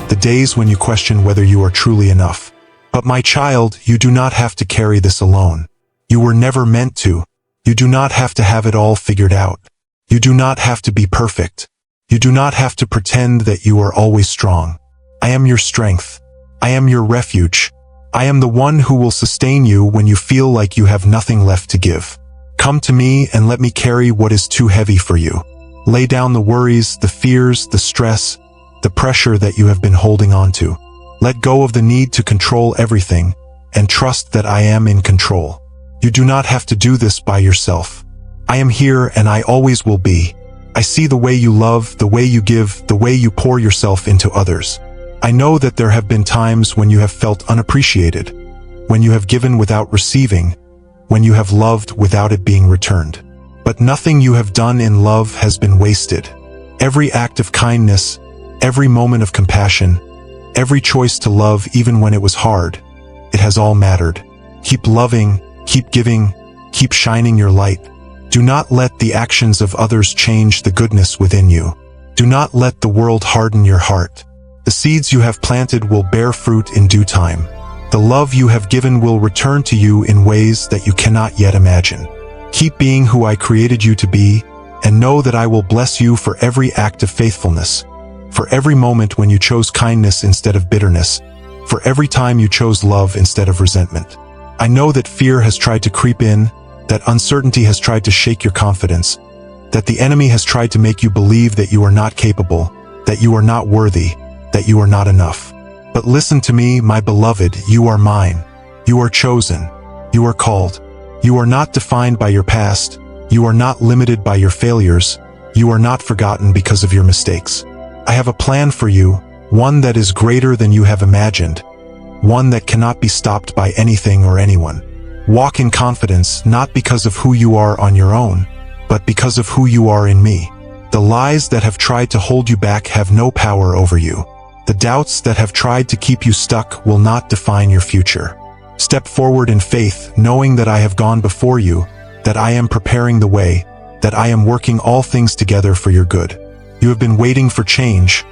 S1: the days when you question whether you are truly enough. But my child, you do not have to carry this alone. You were never meant to. You do not have to have it all figured out. You do not have to be perfect. You do not have to pretend that you are always strong. I am your strength. I am your refuge. I am the one who will sustain you when you feel like you have nothing left to give. Come to me and let me carry what is too heavy for you. Lay down the worries, the fears, the stress, the pressure that you have been holding on to. Let go of the need to control everything and trust that I am in control. You do not have to do this by yourself. I am here and I always will be. I see the way you love, the way you give, the way you pour yourself into others. I know that there have been times when you have felt unappreciated, when you have given without receiving, when you have loved without it being returned. But nothing you have done in love has been wasted. Every act of kindness, every moment of compassion, every choice to love even when it was hard, it has all mattered. Keep loving, keep giving, keep shining your light. Do not let the actions of others change the goodness within you. Do not let the world harden your heart. The seeds you have planted will bear fruit in due time. The love you have given will return to you in ways that you cannot yet imagine. Keep being who I created you to be, and know that I will bless you for every act of faithfulness, for every moment when you chose kindness instead of bitterness, for every time you chose love instead of resentment. I know that fear has tried to creep in, that uncertainty has tried to shake your confidence, that the enemy has tried to make you believe that you are not capable, that you are not worthy, that you are not enough. But listen to me, my beloved, you are mine. You are chosen. You are called. You are not defined by your past. You are not limited by your failures. You are not forgotten because of your mistakes. I have a plan for you, one that is greater than you have imagined, one that cannot be stopped by anything or anyone. Walk in confidence, not because of who you are on your own, but because of who you are in me. The lies that have tried to hold you back have no power over you. The doubts that have tried to keep you stuck will not define your future. Step forward in faith, knowing that I have gone before you, that I am preparing the way, that I am working all things together for your good. You have been waiting for change,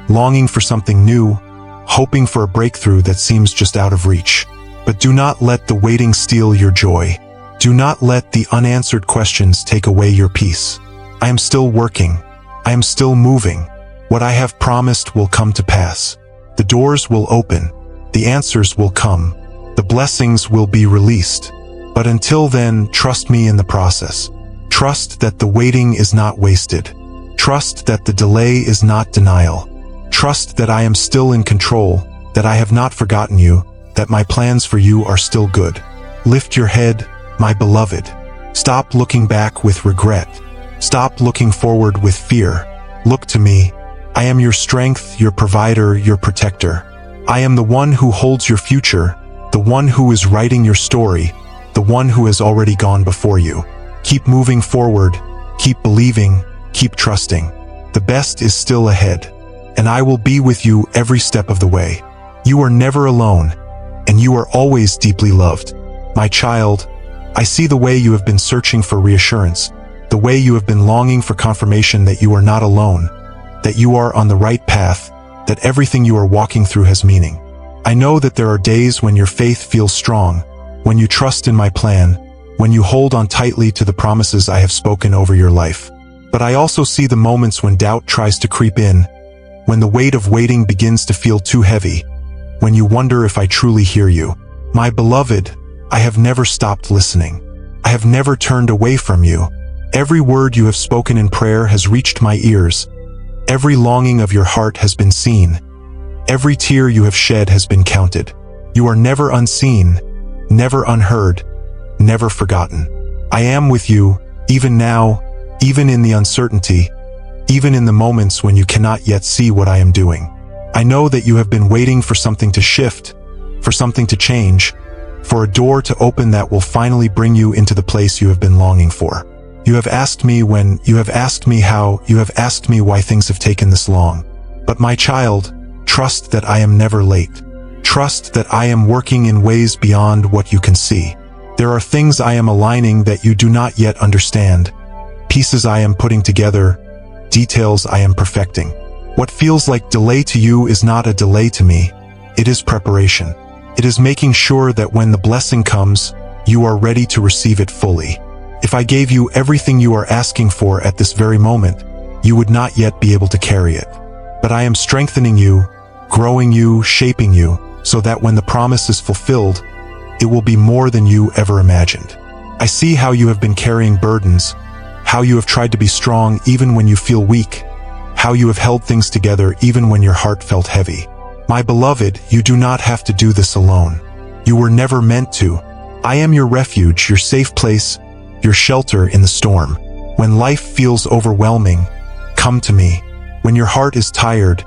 S1: longing for something new, hoping for a breakthrough that seems just out of reach. But do not let the waiting steal your joy. Do not let the unanswered questions take away your peace. I am still working. I am still moving. What I have promised will come to pass. The doors will open. The answers will come. The blessings will be released. But until then, trust me in the process. Trust that the waiting is not wasted. Trust that the delay is not denial. Trust that I am still in control, that I have not forgotten you, that my plans for you are still good. Lift your head, my beloved. Stop looking back with regret. Stop looking forward with fear. Look to me. I am your strength, your provider, your protector. I am the one who holds your future, the one who is writing your story, the one who has already gone before you. Keep moving forward, keep believing, keep trusting. The best is still ahead, and I will be with you every step of the way. You are never alone, and you are always deeply loved. My child, I see the way you have been searching for reassurance, the way you have been longing for confirmation that you are not alone, that you are on the right path, that everything you are walking through has meaning. I know that there are days when your faith feels strong, when you trust in my plan, when you hold on tightly to the promises I have spoken over your life. But I also see the moments when doubt tries to creep in, when the weight of waiting begins to feel too heavy, when you wonder if I truly hear you. My beloved, I have never stopped listening. I have never turned away from you. Every word you have spoken in prayer has reached my ears. Every longing of your heart has been seen. Every tear you have shed has been counted. You are never unseen, never unheard, never forgotten. I am with you, even now, even in the uncertainty, even in the moments when you cannot yet see what I am doing. I know that you have been waiting for something to shift, for something to change, for a door to open that will finally bring you into the place you have been longing for. You have asked me when, you have asked me how, you have asked me why things have taken this long. But my child, trust that I am never late. Trust that I am working in ways beyond what you can see. There are things I am aligning that you do not yet understand, pieces I am putting together, details I am perfecting. What feels like delay to you is not a delay to me. It is preparation. It is making sure that when the blessing comes, you are ready to receive it fully. If I gave you everything you are asking for at this very moment, you would not yet be able to carry it. But I am strengthening you, growing you, shaping you, so that when the promise is fulfilled, it will be more than you ever imagined. I see how you have been carrying burdens, how you have tried to be strong even when you feel weak, how you have held things together even when your heart felt heavy. My beloved, you do not have to do this alone. You were never meant to. I am your refuge, your safe place, your shelter in the storm. When life feels overwhelming, come to me. When your heart is tired,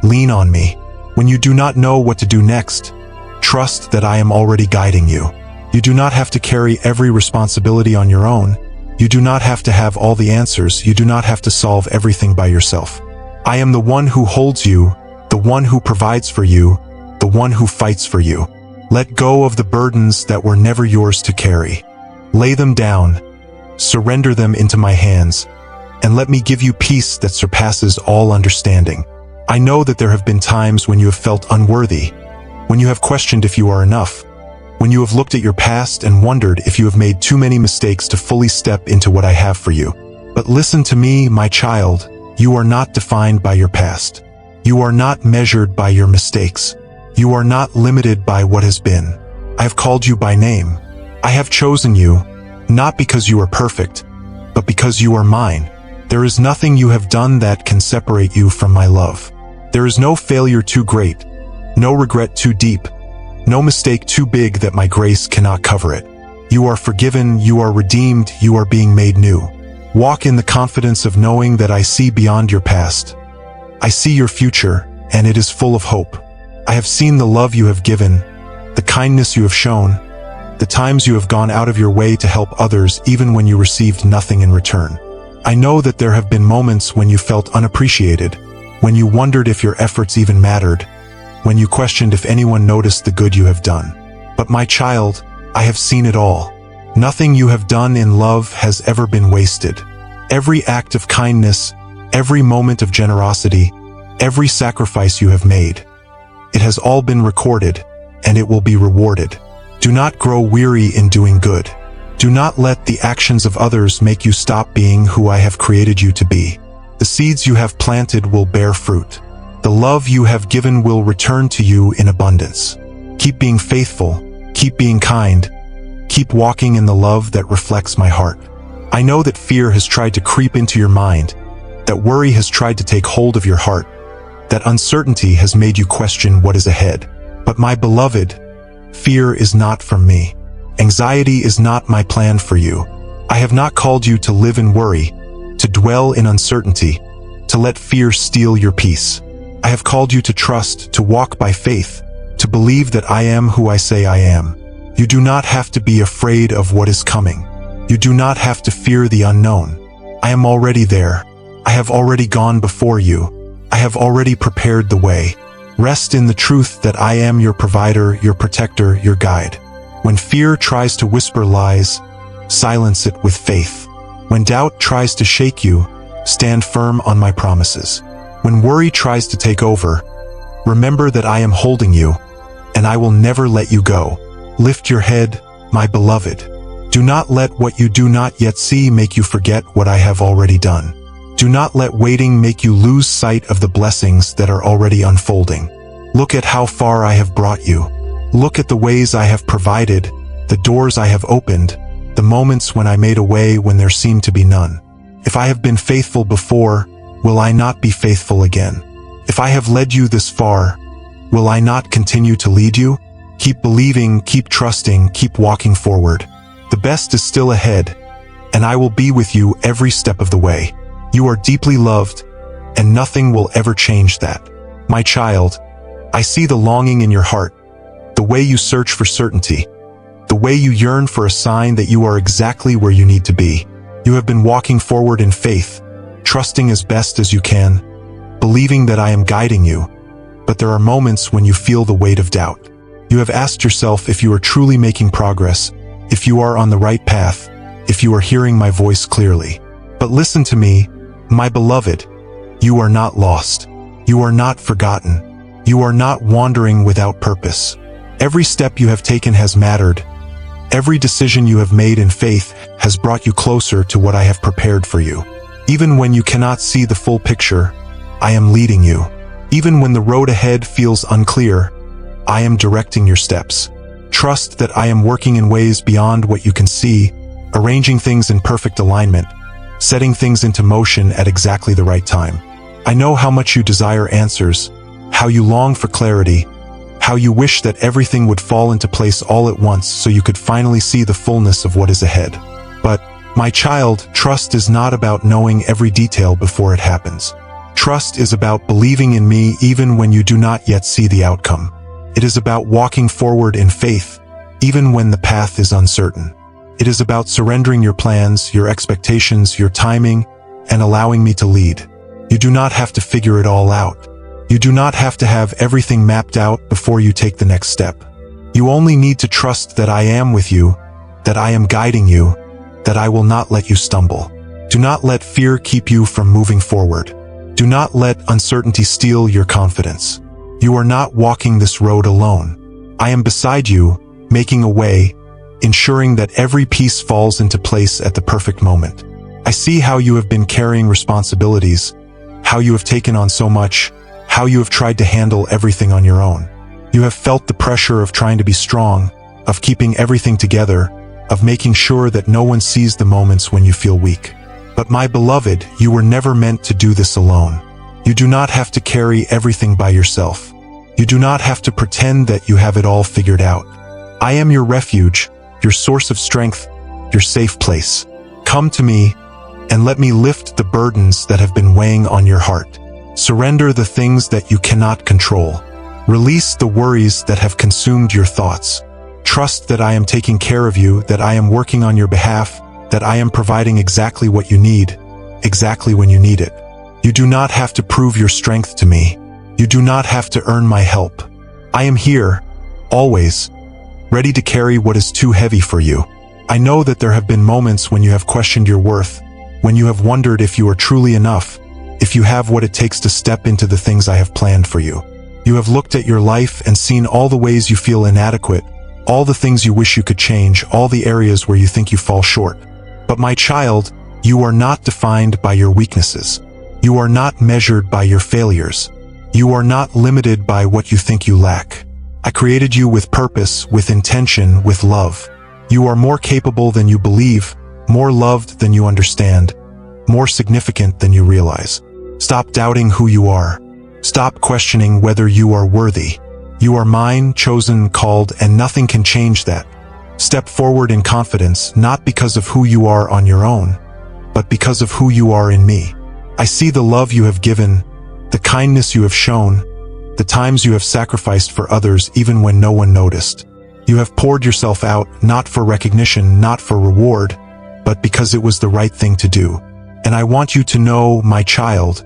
S1: lean on me. When you do not know what to do next, trust that I am already guiding you. You do not have to carry every responsibility on your own. You do not have to have all the answers. You do not have to solve everything by yourself. I am the one who holds you, the one who provides for you, the one who fights for you. Let go of the burdens that were never yours to carry. Lay them down, surrender them into my hands, and let me give you peace that surpasses all understanding. I know that there have been times when you have felt unworthy, when you have questioned if you are enough, when you have looked at your past and wondered if you have made too many mistakes to fully step into what I have for you. But listen to me, my child, you are not defined by your past. You are not measured by your mistakes. You are not limited by what has been. I have called you by name. I have chosen you, not because you are perfect, but because you are mine. There is nothing you have done that can separate you from my love. There is no failure too great, no regret too deep, no mistake too big that my grace cannot cover it. You are forgiven, you are redeemed, you are being made new. Walk in the confidence of knowing that I see beyond your past. I see your future, and it is full of hope. I have seen the love you have given, the kindness you have shown, the times you have gone out of your way to help others even when you received nothing in return. I know that there have been moments when you felt unappreciated, when you wondered if your efforts even mattered, when you questioned if anyone noticed the good you have done. But my child, I have seen it all. Nothing you have done in love has ever been wasted. Every act of kindness, every moment of generosity, every sacrifice you have made, it has all been recorded, and it will be rewarded. Do not grow weary in doing good. Do not let the actions of others make you stop being who I have created you to be. The seeds you have planted will bear fruit. The love you have given will return to you in abundance. Keep being faithful, keep being kind, keep walking in the love that reflects my heart. I know that fear has tried to creep into your mind, that worry has tried to take hold of your heart, that uncertainty has made you question what is ahead. But my beloved, fear is not from me. Anxiety is not my plan for you. I have not called you to live in worry, to dwell in uncertainty, to let fear steal your peace. I have called you to trust, to walk by faith, to believe that I am who I say I am. You do not have to be afraid of what is coming. You do not have to fear the unknown. I am already there. I have already gone before you. I have already prepared the way. Rest in the truth that I am your provider, your protector, your guide. When fear tries to whisper lies, silence it with faith. When doubt tries to shake you, stand firm on my promises. When worry tries to take over, remember that I am holding you, and I will never let you go. Lift your head, my beloved. Do not let what you do not yet see make you forget what I have already done. Do not let waiting make you lose sight of the blessings that are already unfolding. Look at how far I have brought you. Look at the ways I have provided, the doors I have opened, the moments when I made a way when there seemed to be none. If I have been faithful before, will I not be faithful again? If I have led you this far, will I not continue to lead you? Keep believing, keep trusting, keep walking forward. The best is still ahead, and I will be with you every step of the way. You are deeply loved, and nothing will ever change that. My child, I see the longing in your heart, the way you search for certainty, the way you yearn for a sign that you are exactly where you need to be. You have been walking forward in faith, trusting as best as you can, believing that I am guiding you. But there are moments when you feel the weight of doubt. You have asked yourself if you are truly making progress, if you are on the right path, if you are hearing my voice clearly. But listen to me, my beloved, you are not lost. You are not forgotten. You are not wandering without purpose. Every step you have taken has mattered. Every decision you have made in faith has brought you closer to what I have prepared for you. Even when you cannot see the full picture, I am leading you. Even when the road ahead feels unclear, I am directing your steps. Trust that I am working in ways beyond what you can see, arranging things in perfect alignment, setting things into motion at exactly the right time. I know how much you desire answers, how you long for clarity, how you wish that everything would fall into place all at once so you could finally see the fullness of what is ahead. But, my child, trust is not about knowing every detail before it happens. Trust is about believing in me even when you do not yet see the outcome. It is about walking forward in faith, even when the path is uncertain. It is about surrendering your plans, your expectations, your timing, and allowing me to lead. You do not have to figure it all out. You do not have to have everything mapped out before you take the next step. You only need to trust that I am with you, that I am guiding you, that I will not let you stumble. Do not let fear keep you from moving forward. Do not let uncertainty steal your confidence. You are not walking this road alone. I am beside you, making a way, ensuring that every piece falls into place at the perfect moment. I see how you have been carrying responsibilities, how you have taken on so much, how you have tried to handle everything on your own. You have felt the pressure of trying to be strong, of keeping everything together, of making sure that no one sees the moments when you feel weak. But my beloved, you were never meant to do this alone. You do not have to carry everything by yourself. You do not have to pretend that you have it all figured out. I am your refuge, your source of strength, your safe place. Come to me, and let me lift the burdens that have been weighing on your heart. Surrender the things that you cannot control. Release the worries that have consumed your thoughts. Trust that I am taking care of you, that I am working on your behalf, that I am providing exactly what you need, exactly when you need it. You do not have to prove your strength to me. You do not have to earn my help. I am here, always, ready to carry what is too heavy for you. I know that there have been moments when you have questioned your worth, when you have wondered if you are truly enough, if you have what it takes to step into the things I have planned for you. You have looked at your life and seen all the ways you feel inadequate, all the things you wish you could change, all the areas where you think you fall short. But my child, you are not defined by your weaknesses. You are not measured by your failures. You are not limited by what you think you lack. I created you with purpose, with intention, with love. You are more capable than you believe, more loved than you understand, more significant than you realize. Stop doubting who you are. Stop questioning whether you are worthy. You are mine, chosen, called, and nothing can change that. Step forward in confidence, not because of who you are on your own, but because of who you are in me. I see the love you have given, the kindness you have shown, the times you have sacrificed for others even when no one noticed. You have poured yourself out, not for recognition, not for reward, but because it was the right thing to do. And I want you to know, my child,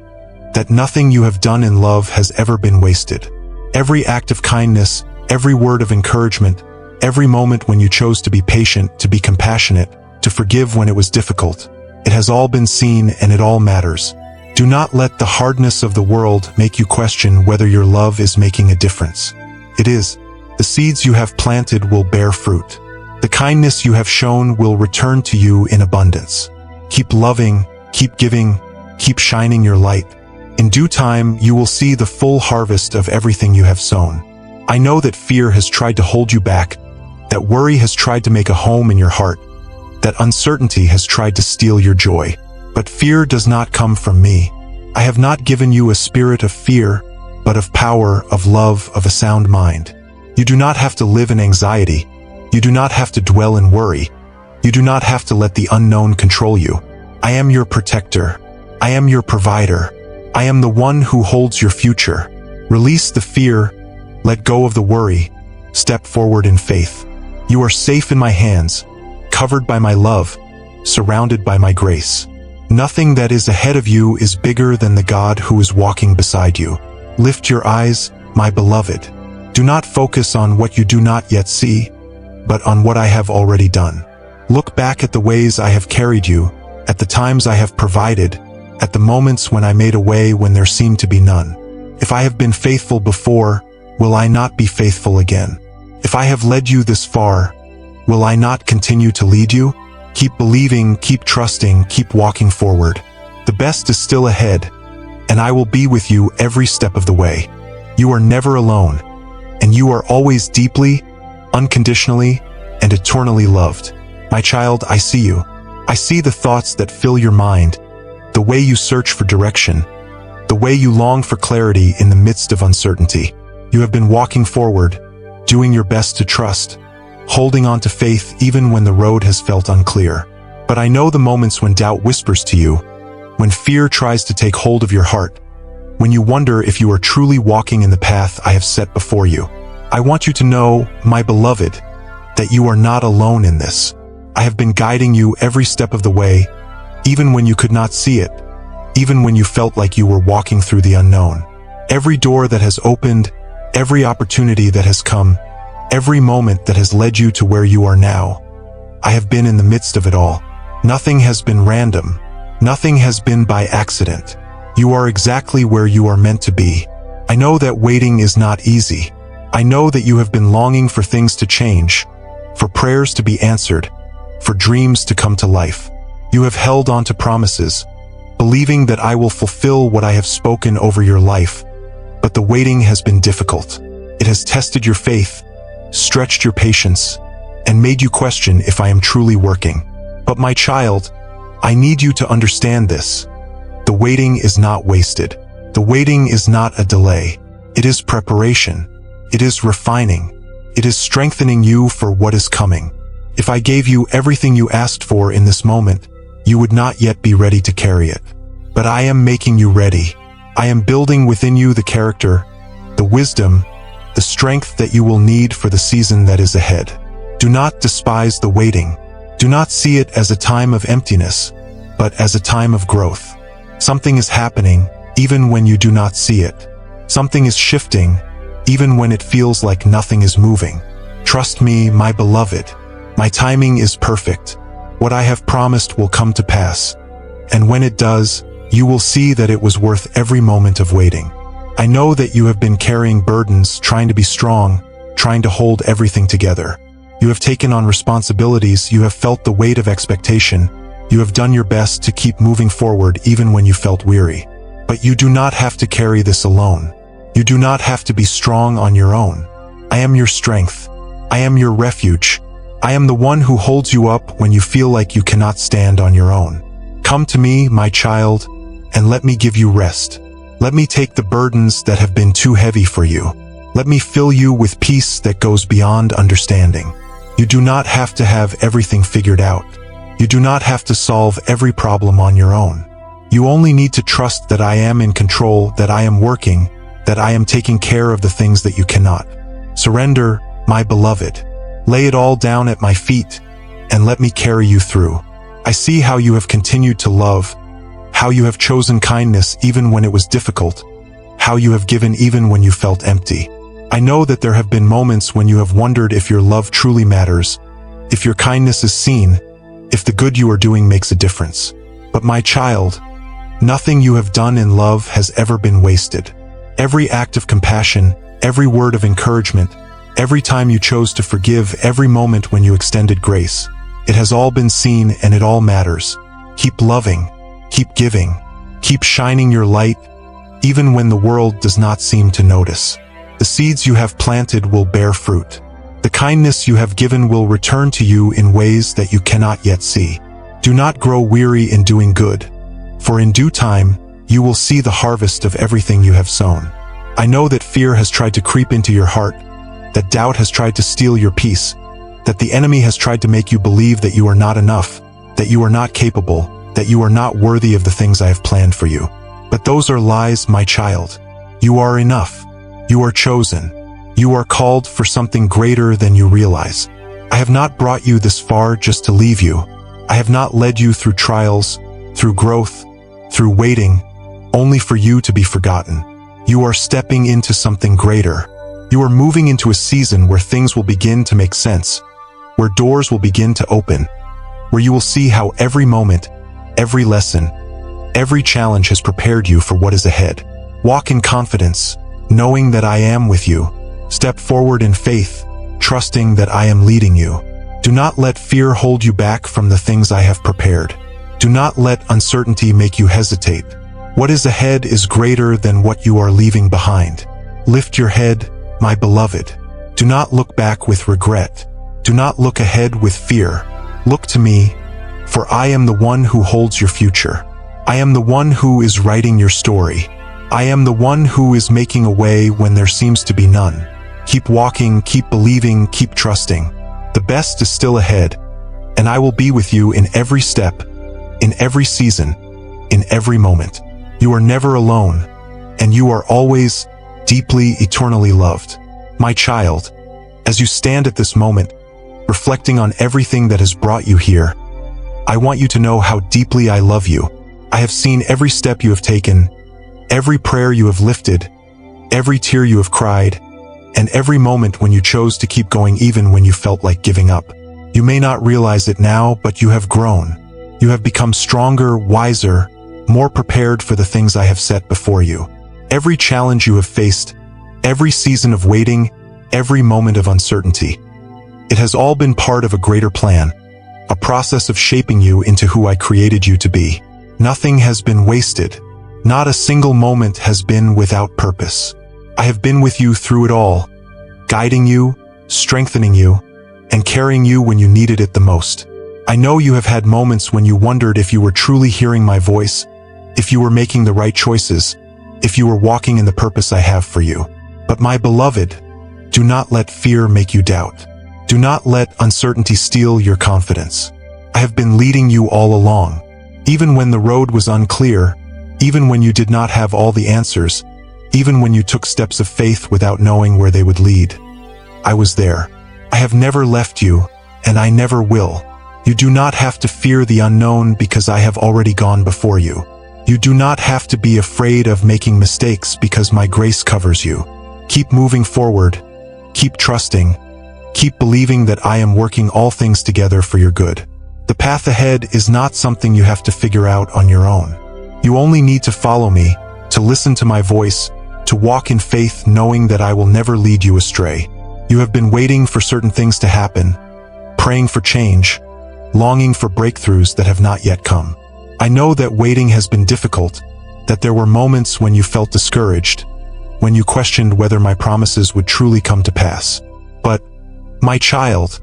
S1: that nothing you have done in love has ever been wasted. Every act of kindness, every word of encouragement, every moment when you chose to be patient, to be compassionate, to forgive when it was difficult, it has all been seen and it all matters. Do not let the hardness of the world make you question whether your love is making a difference. It is. The seeds you have planted will bear fruit. The kindness you have shown will return to you in abundance. Keep loving, keep giving, keep shining your light. In due time, you will see the full harvest of everything you have sown. I know that fear has tried to hold you back, that worry has tried to make a home in your heart, that uncertainty has tried to steal your joy. But fear does not come from me. I have not given you a spirit of fear, but of power, of love, of a sound mind. You do not have to live in anxiety. You do not have to dwell in worry. You do not have to let the unknown control you. I am your protector. I am your provider. I am the one who holds your future. Release the fear. Let go of the worry. Step forward in faith. You are safe in my hands, covered by my love, surrounded by my grace. Nothing that is ahead of you is bigger than the God who is walking beside you. Lift your eyes, my beloved. Do not focus on what you do not yet see, but on what I have already done. Look back at the ways I have carried you, at the times I have provided, at the moments when I made a way when there seemed to be none. If I have been faithful before, will I not be faithful again? If I have led you this far, will I not continue to lead you? Keep believing, keep trusting, keep walking forward. The best is still ahead, and I will be with you every step of the way. You are never alone, and you are always deeply, unconditionally, and eternally loved. My child, I see you. I see the thoughts that fill your mind, the way you search for direction, the way you long for clarity in the midst of uncertainty. You have been walking forward, doing your best to trust, holding on to faith even when the road has felt unclear. But I know the moments when doubt whispers to you, when fear tries to take hold of your heart, when you wonder if you are truly walking in the path I have set before you. I want you to know, my beloved, that you are not alone in this. I have been guiding you every step of the way, even when you could not see it, even when you felt like you were walking through the unknown. Every door that has opened, every opportunity that has come, every moment that has led you to where you are now, I have been in the midst of it all. Nothing has been random. Nothing has been by accident. You are exactly where you are meant to be. I know that waiting is not easy. I know that you have been longing for things to change, for prayers to be answered, for dreams to come to life. You have held on to promises, believing that I will fulfill what I have spoken over your life, but the waiting has been difficult. It has tested your faith, stretched your patience, and made you question if I am truly working. But my child, I need you to understand this. The waiting is not wasted. The waiting is not a delay. It is preparation. It is refining. It is strengthening you for what is coming. If I gave you everything you asked for in this moment, you would not yet be ready to carry it. But I am making you ready. I am building within you the character, the wisdom, the strength that you will need for the season that is ahead. Do not despise the waiting. Do not see it as a time of emptiness, but as a time of growth. Something is happening, even when you do not see it. Something is shifting, even when it feels like nothing is moving. Trust me, my beloved. My timing is perfect. What I have promised will come to pass. And when it does, you will see that it was worth every moment of waiting. I know that you have been carrying burdens, trying to be strong, trying to hold everything together. You have taken on responsibilities, you have felt the weight of expectation, you have done your best to keep moving forward even when you felt weary. But you do not have to carry this alone. You do not have to be strong on your own. I am your strength. I am your refuge. I am the one who holds you up when you feel like you cannot stand on your own. Come to me, my child, and let me give you rest. Let me take the burdens that have been too heavy for you. Let me fill you with peace that goes beyond understanding. You do not have to have everything figured out. You do not have to solve every problem on your own. You only need to trust that I am in control, that I am working, that I am taking care of the things that you cannot. Surrender, my beloved. Lay it all down at my feet, and let me carry you through. I see how you have continued to love, how you have chosen kindness even when it was difficult, how you have given even when you felt empty. I know that there have been moments when you have wondered if your love truly matters, if your kindness is seen, if the good you are doing makes a difference. But my child, nothing you have done in love has ever been wasted. Every act of compassion, every word of encouragement, every time you chose to forgive, every moment when you extended grace, it has all been seen and it all matters. Keep loving, keep giving, keep shining your light, even when the world does not seem to notice. The seeds you have planted will bear fruit. The kindness you have given will return to you in ways that you cannot yet see. Do not grow weary in doing good, for in due time, you will see the harvest of everything you have sown. I know that fear has tried to creep into your heart, that doubt has tried to steal your peace, that the enemy has tried to make you believe that you are not enough, that you are not capable, that you are not worthy of the things I have planned for you. But those are lies, my child. You are enough. You are chosen. You are called for something greater than you realize. I have not brought you this far just to leave you. I have not led you through trials, through growth, through waiting, only for you to be forgotten. You are stepping into something greater. You are moving into a season where things will begin to make sense, where doors will begin to open, where you will see how every moment, every lesson, every challenge has prepared you for what is ahead. Walk in confidence, knowing that I am with you. Step forward in faith, trusting that I am leading you. Do not let fear hold you back from the things I have prepared. Do not let uncertainty make you hesitate. What is ahead is greater than what you are leaving behind. Lift your head, my beloved. Do not look back with regret. Do not look ahead with fear. Look to me, for I am the one who holds your future. I am the one who is writing your story. I am the one who is making a way when there seems to be none. Keep walking, keep believing, keep trusting. The best is still ahead, and I will be with you in every step, in every season, in every moment. You are never alone, and you are always deeply, eternally loved. My child, as you stand at this moment, reflecting on everything that has brought you here, I want you to know how deeply I love you. I have seen every step you have taken, every prayer you have lifted, every tear you have cried, and every moment when you chose to keep going even when you felt like giving up. You may not realize it now, but you have grown. You have become stronger, wiser, more prepared for the things I have set before you. Every challenge you have faced, every season of waiting, every moment of uncertainty, it has all been part of a greater plan, a process of shaping you into who I created you to be. Nothing has been wasted. Not a single moment has been without purpose. I have been with you through it all, guiding you, strengthening you, and carrying you when you needed it the most. I know you have had moments when you wondered if you were truly hearing my voice, if you were making the right choices, if you were walking in the purpose I have for you. But my beloved, do not let fear make you doubt. Do not let uncertainty steal your confidence. I have been leading you all along. Even when the road was unclear, even when you did not have all the answers, even when you took steps of faith without knowing where they would lead, I was there. I have never left you, and I never will. You do not have to fear the unknown because I have already gone before you. You do not have to be afraid of making mistakes because my grace covers you. Keep moving forward. Keep trusting. Keep believing that I am working all things together for your good. The path ahead is not something you have to figure out on your own. You only need to follow me, to listen to my voice, to walk in faith knowing that I will never lead you astray. You have been waiting for certain things to happen, praying for change, longing for breakthroughs that have not yet come. I know that waiting has been difficult, that there were moments when you felt discouraged, when you questioned whether my promises would truly come to pass. But, my child,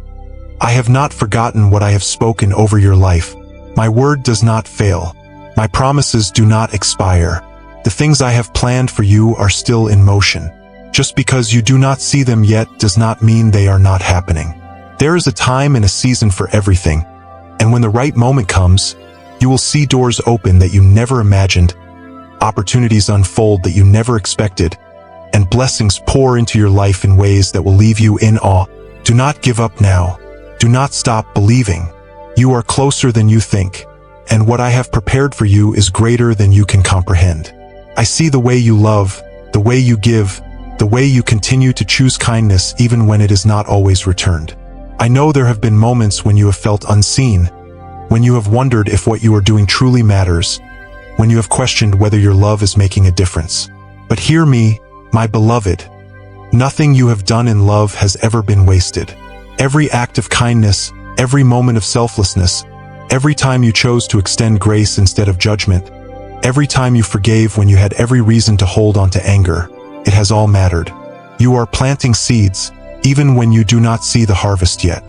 S1: I have not forgotten what I have spoken over your life. My word does not fail. My promises do not expire. The things I have planned for you are still in motion. Just because you do not see them yet does not mean they are not happening. There is a time and a season for everything, and when the right moment comes, you will see doors open that you never imagined, opportunities unfold that you never expected, and blessings pour into your life in ways that will leave you in awe. Do not give up now. Do not stop believing. You are closer than you think, and what I have prepared for you is greater than you can comprehend. I see the way you love, the way you give, the way you continue to choose kindness even when it is not always returned. I know there have been moments when you have felt unseen, when you have wondered if what you are doing truly matters, when you have questioned whether your love is making a difference. But hear me, my beloved. Nothing you have done in love has ever been wasted. Every act of kindness, every moment of selflessness, every time you chose to extend grace instead of judgment, every time you forgave when you had every reason to hold on to anger, it has all mattered. You are planting seeds, even when you do not see the harvest yet.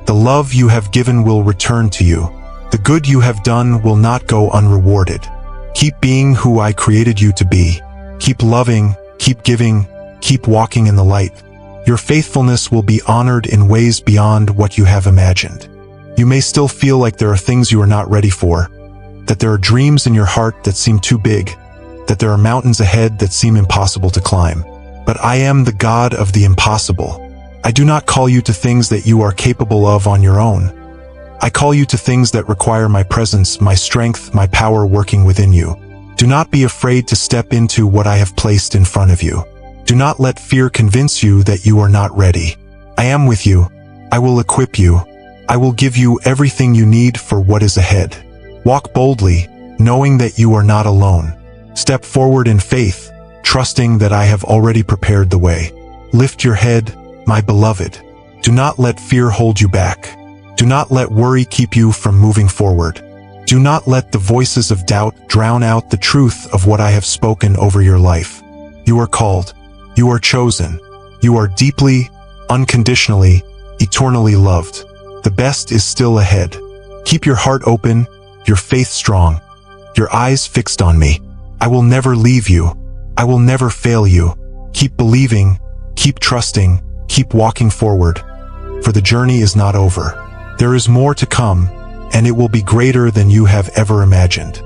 S1: The love you have given will return to you. The good you have done will not go unrewarded. Keep being who I created you to be. Keep loving, keep giving, keep walking in the light. Your faithfulness will be honored in ways beyond what you have imagined. You may still feel like there are things you are not ready for, that there are dreams in your heart that seem too big, that there are mountains ahead that seem impossible to climb. But I am the God of the impossible. I do not call you to things that you are capable of on your own. I call you to things that require my presence, my strength, my power working within you. Do not be afraid to step into what I have placed in front of you. Do not let fear convince you that you are not ready. I am with you. I will equip you. I will give you everything you need for what is ahead. Walk boldly, knowing that you are not alone. Step forward in faith, trusting that I have already prepared the way. Lift your head, my beloved. Do not let fear hold you back. Do not let worry keep you from moving forward. Do not let the voices of doubt drown out the truth of what I have spoken over your life. You are called. You are chosen. You are deeply, unconditionally, eternally loved. The best is still ahead. Keep your heart open, your faith strong, your eyes fixed on me. I will never leave you. I will never fail you. Keep believing, keep trusting, keep walking forward, for the journey is not over. There is more to come, and it will be greater than you have ever imagined.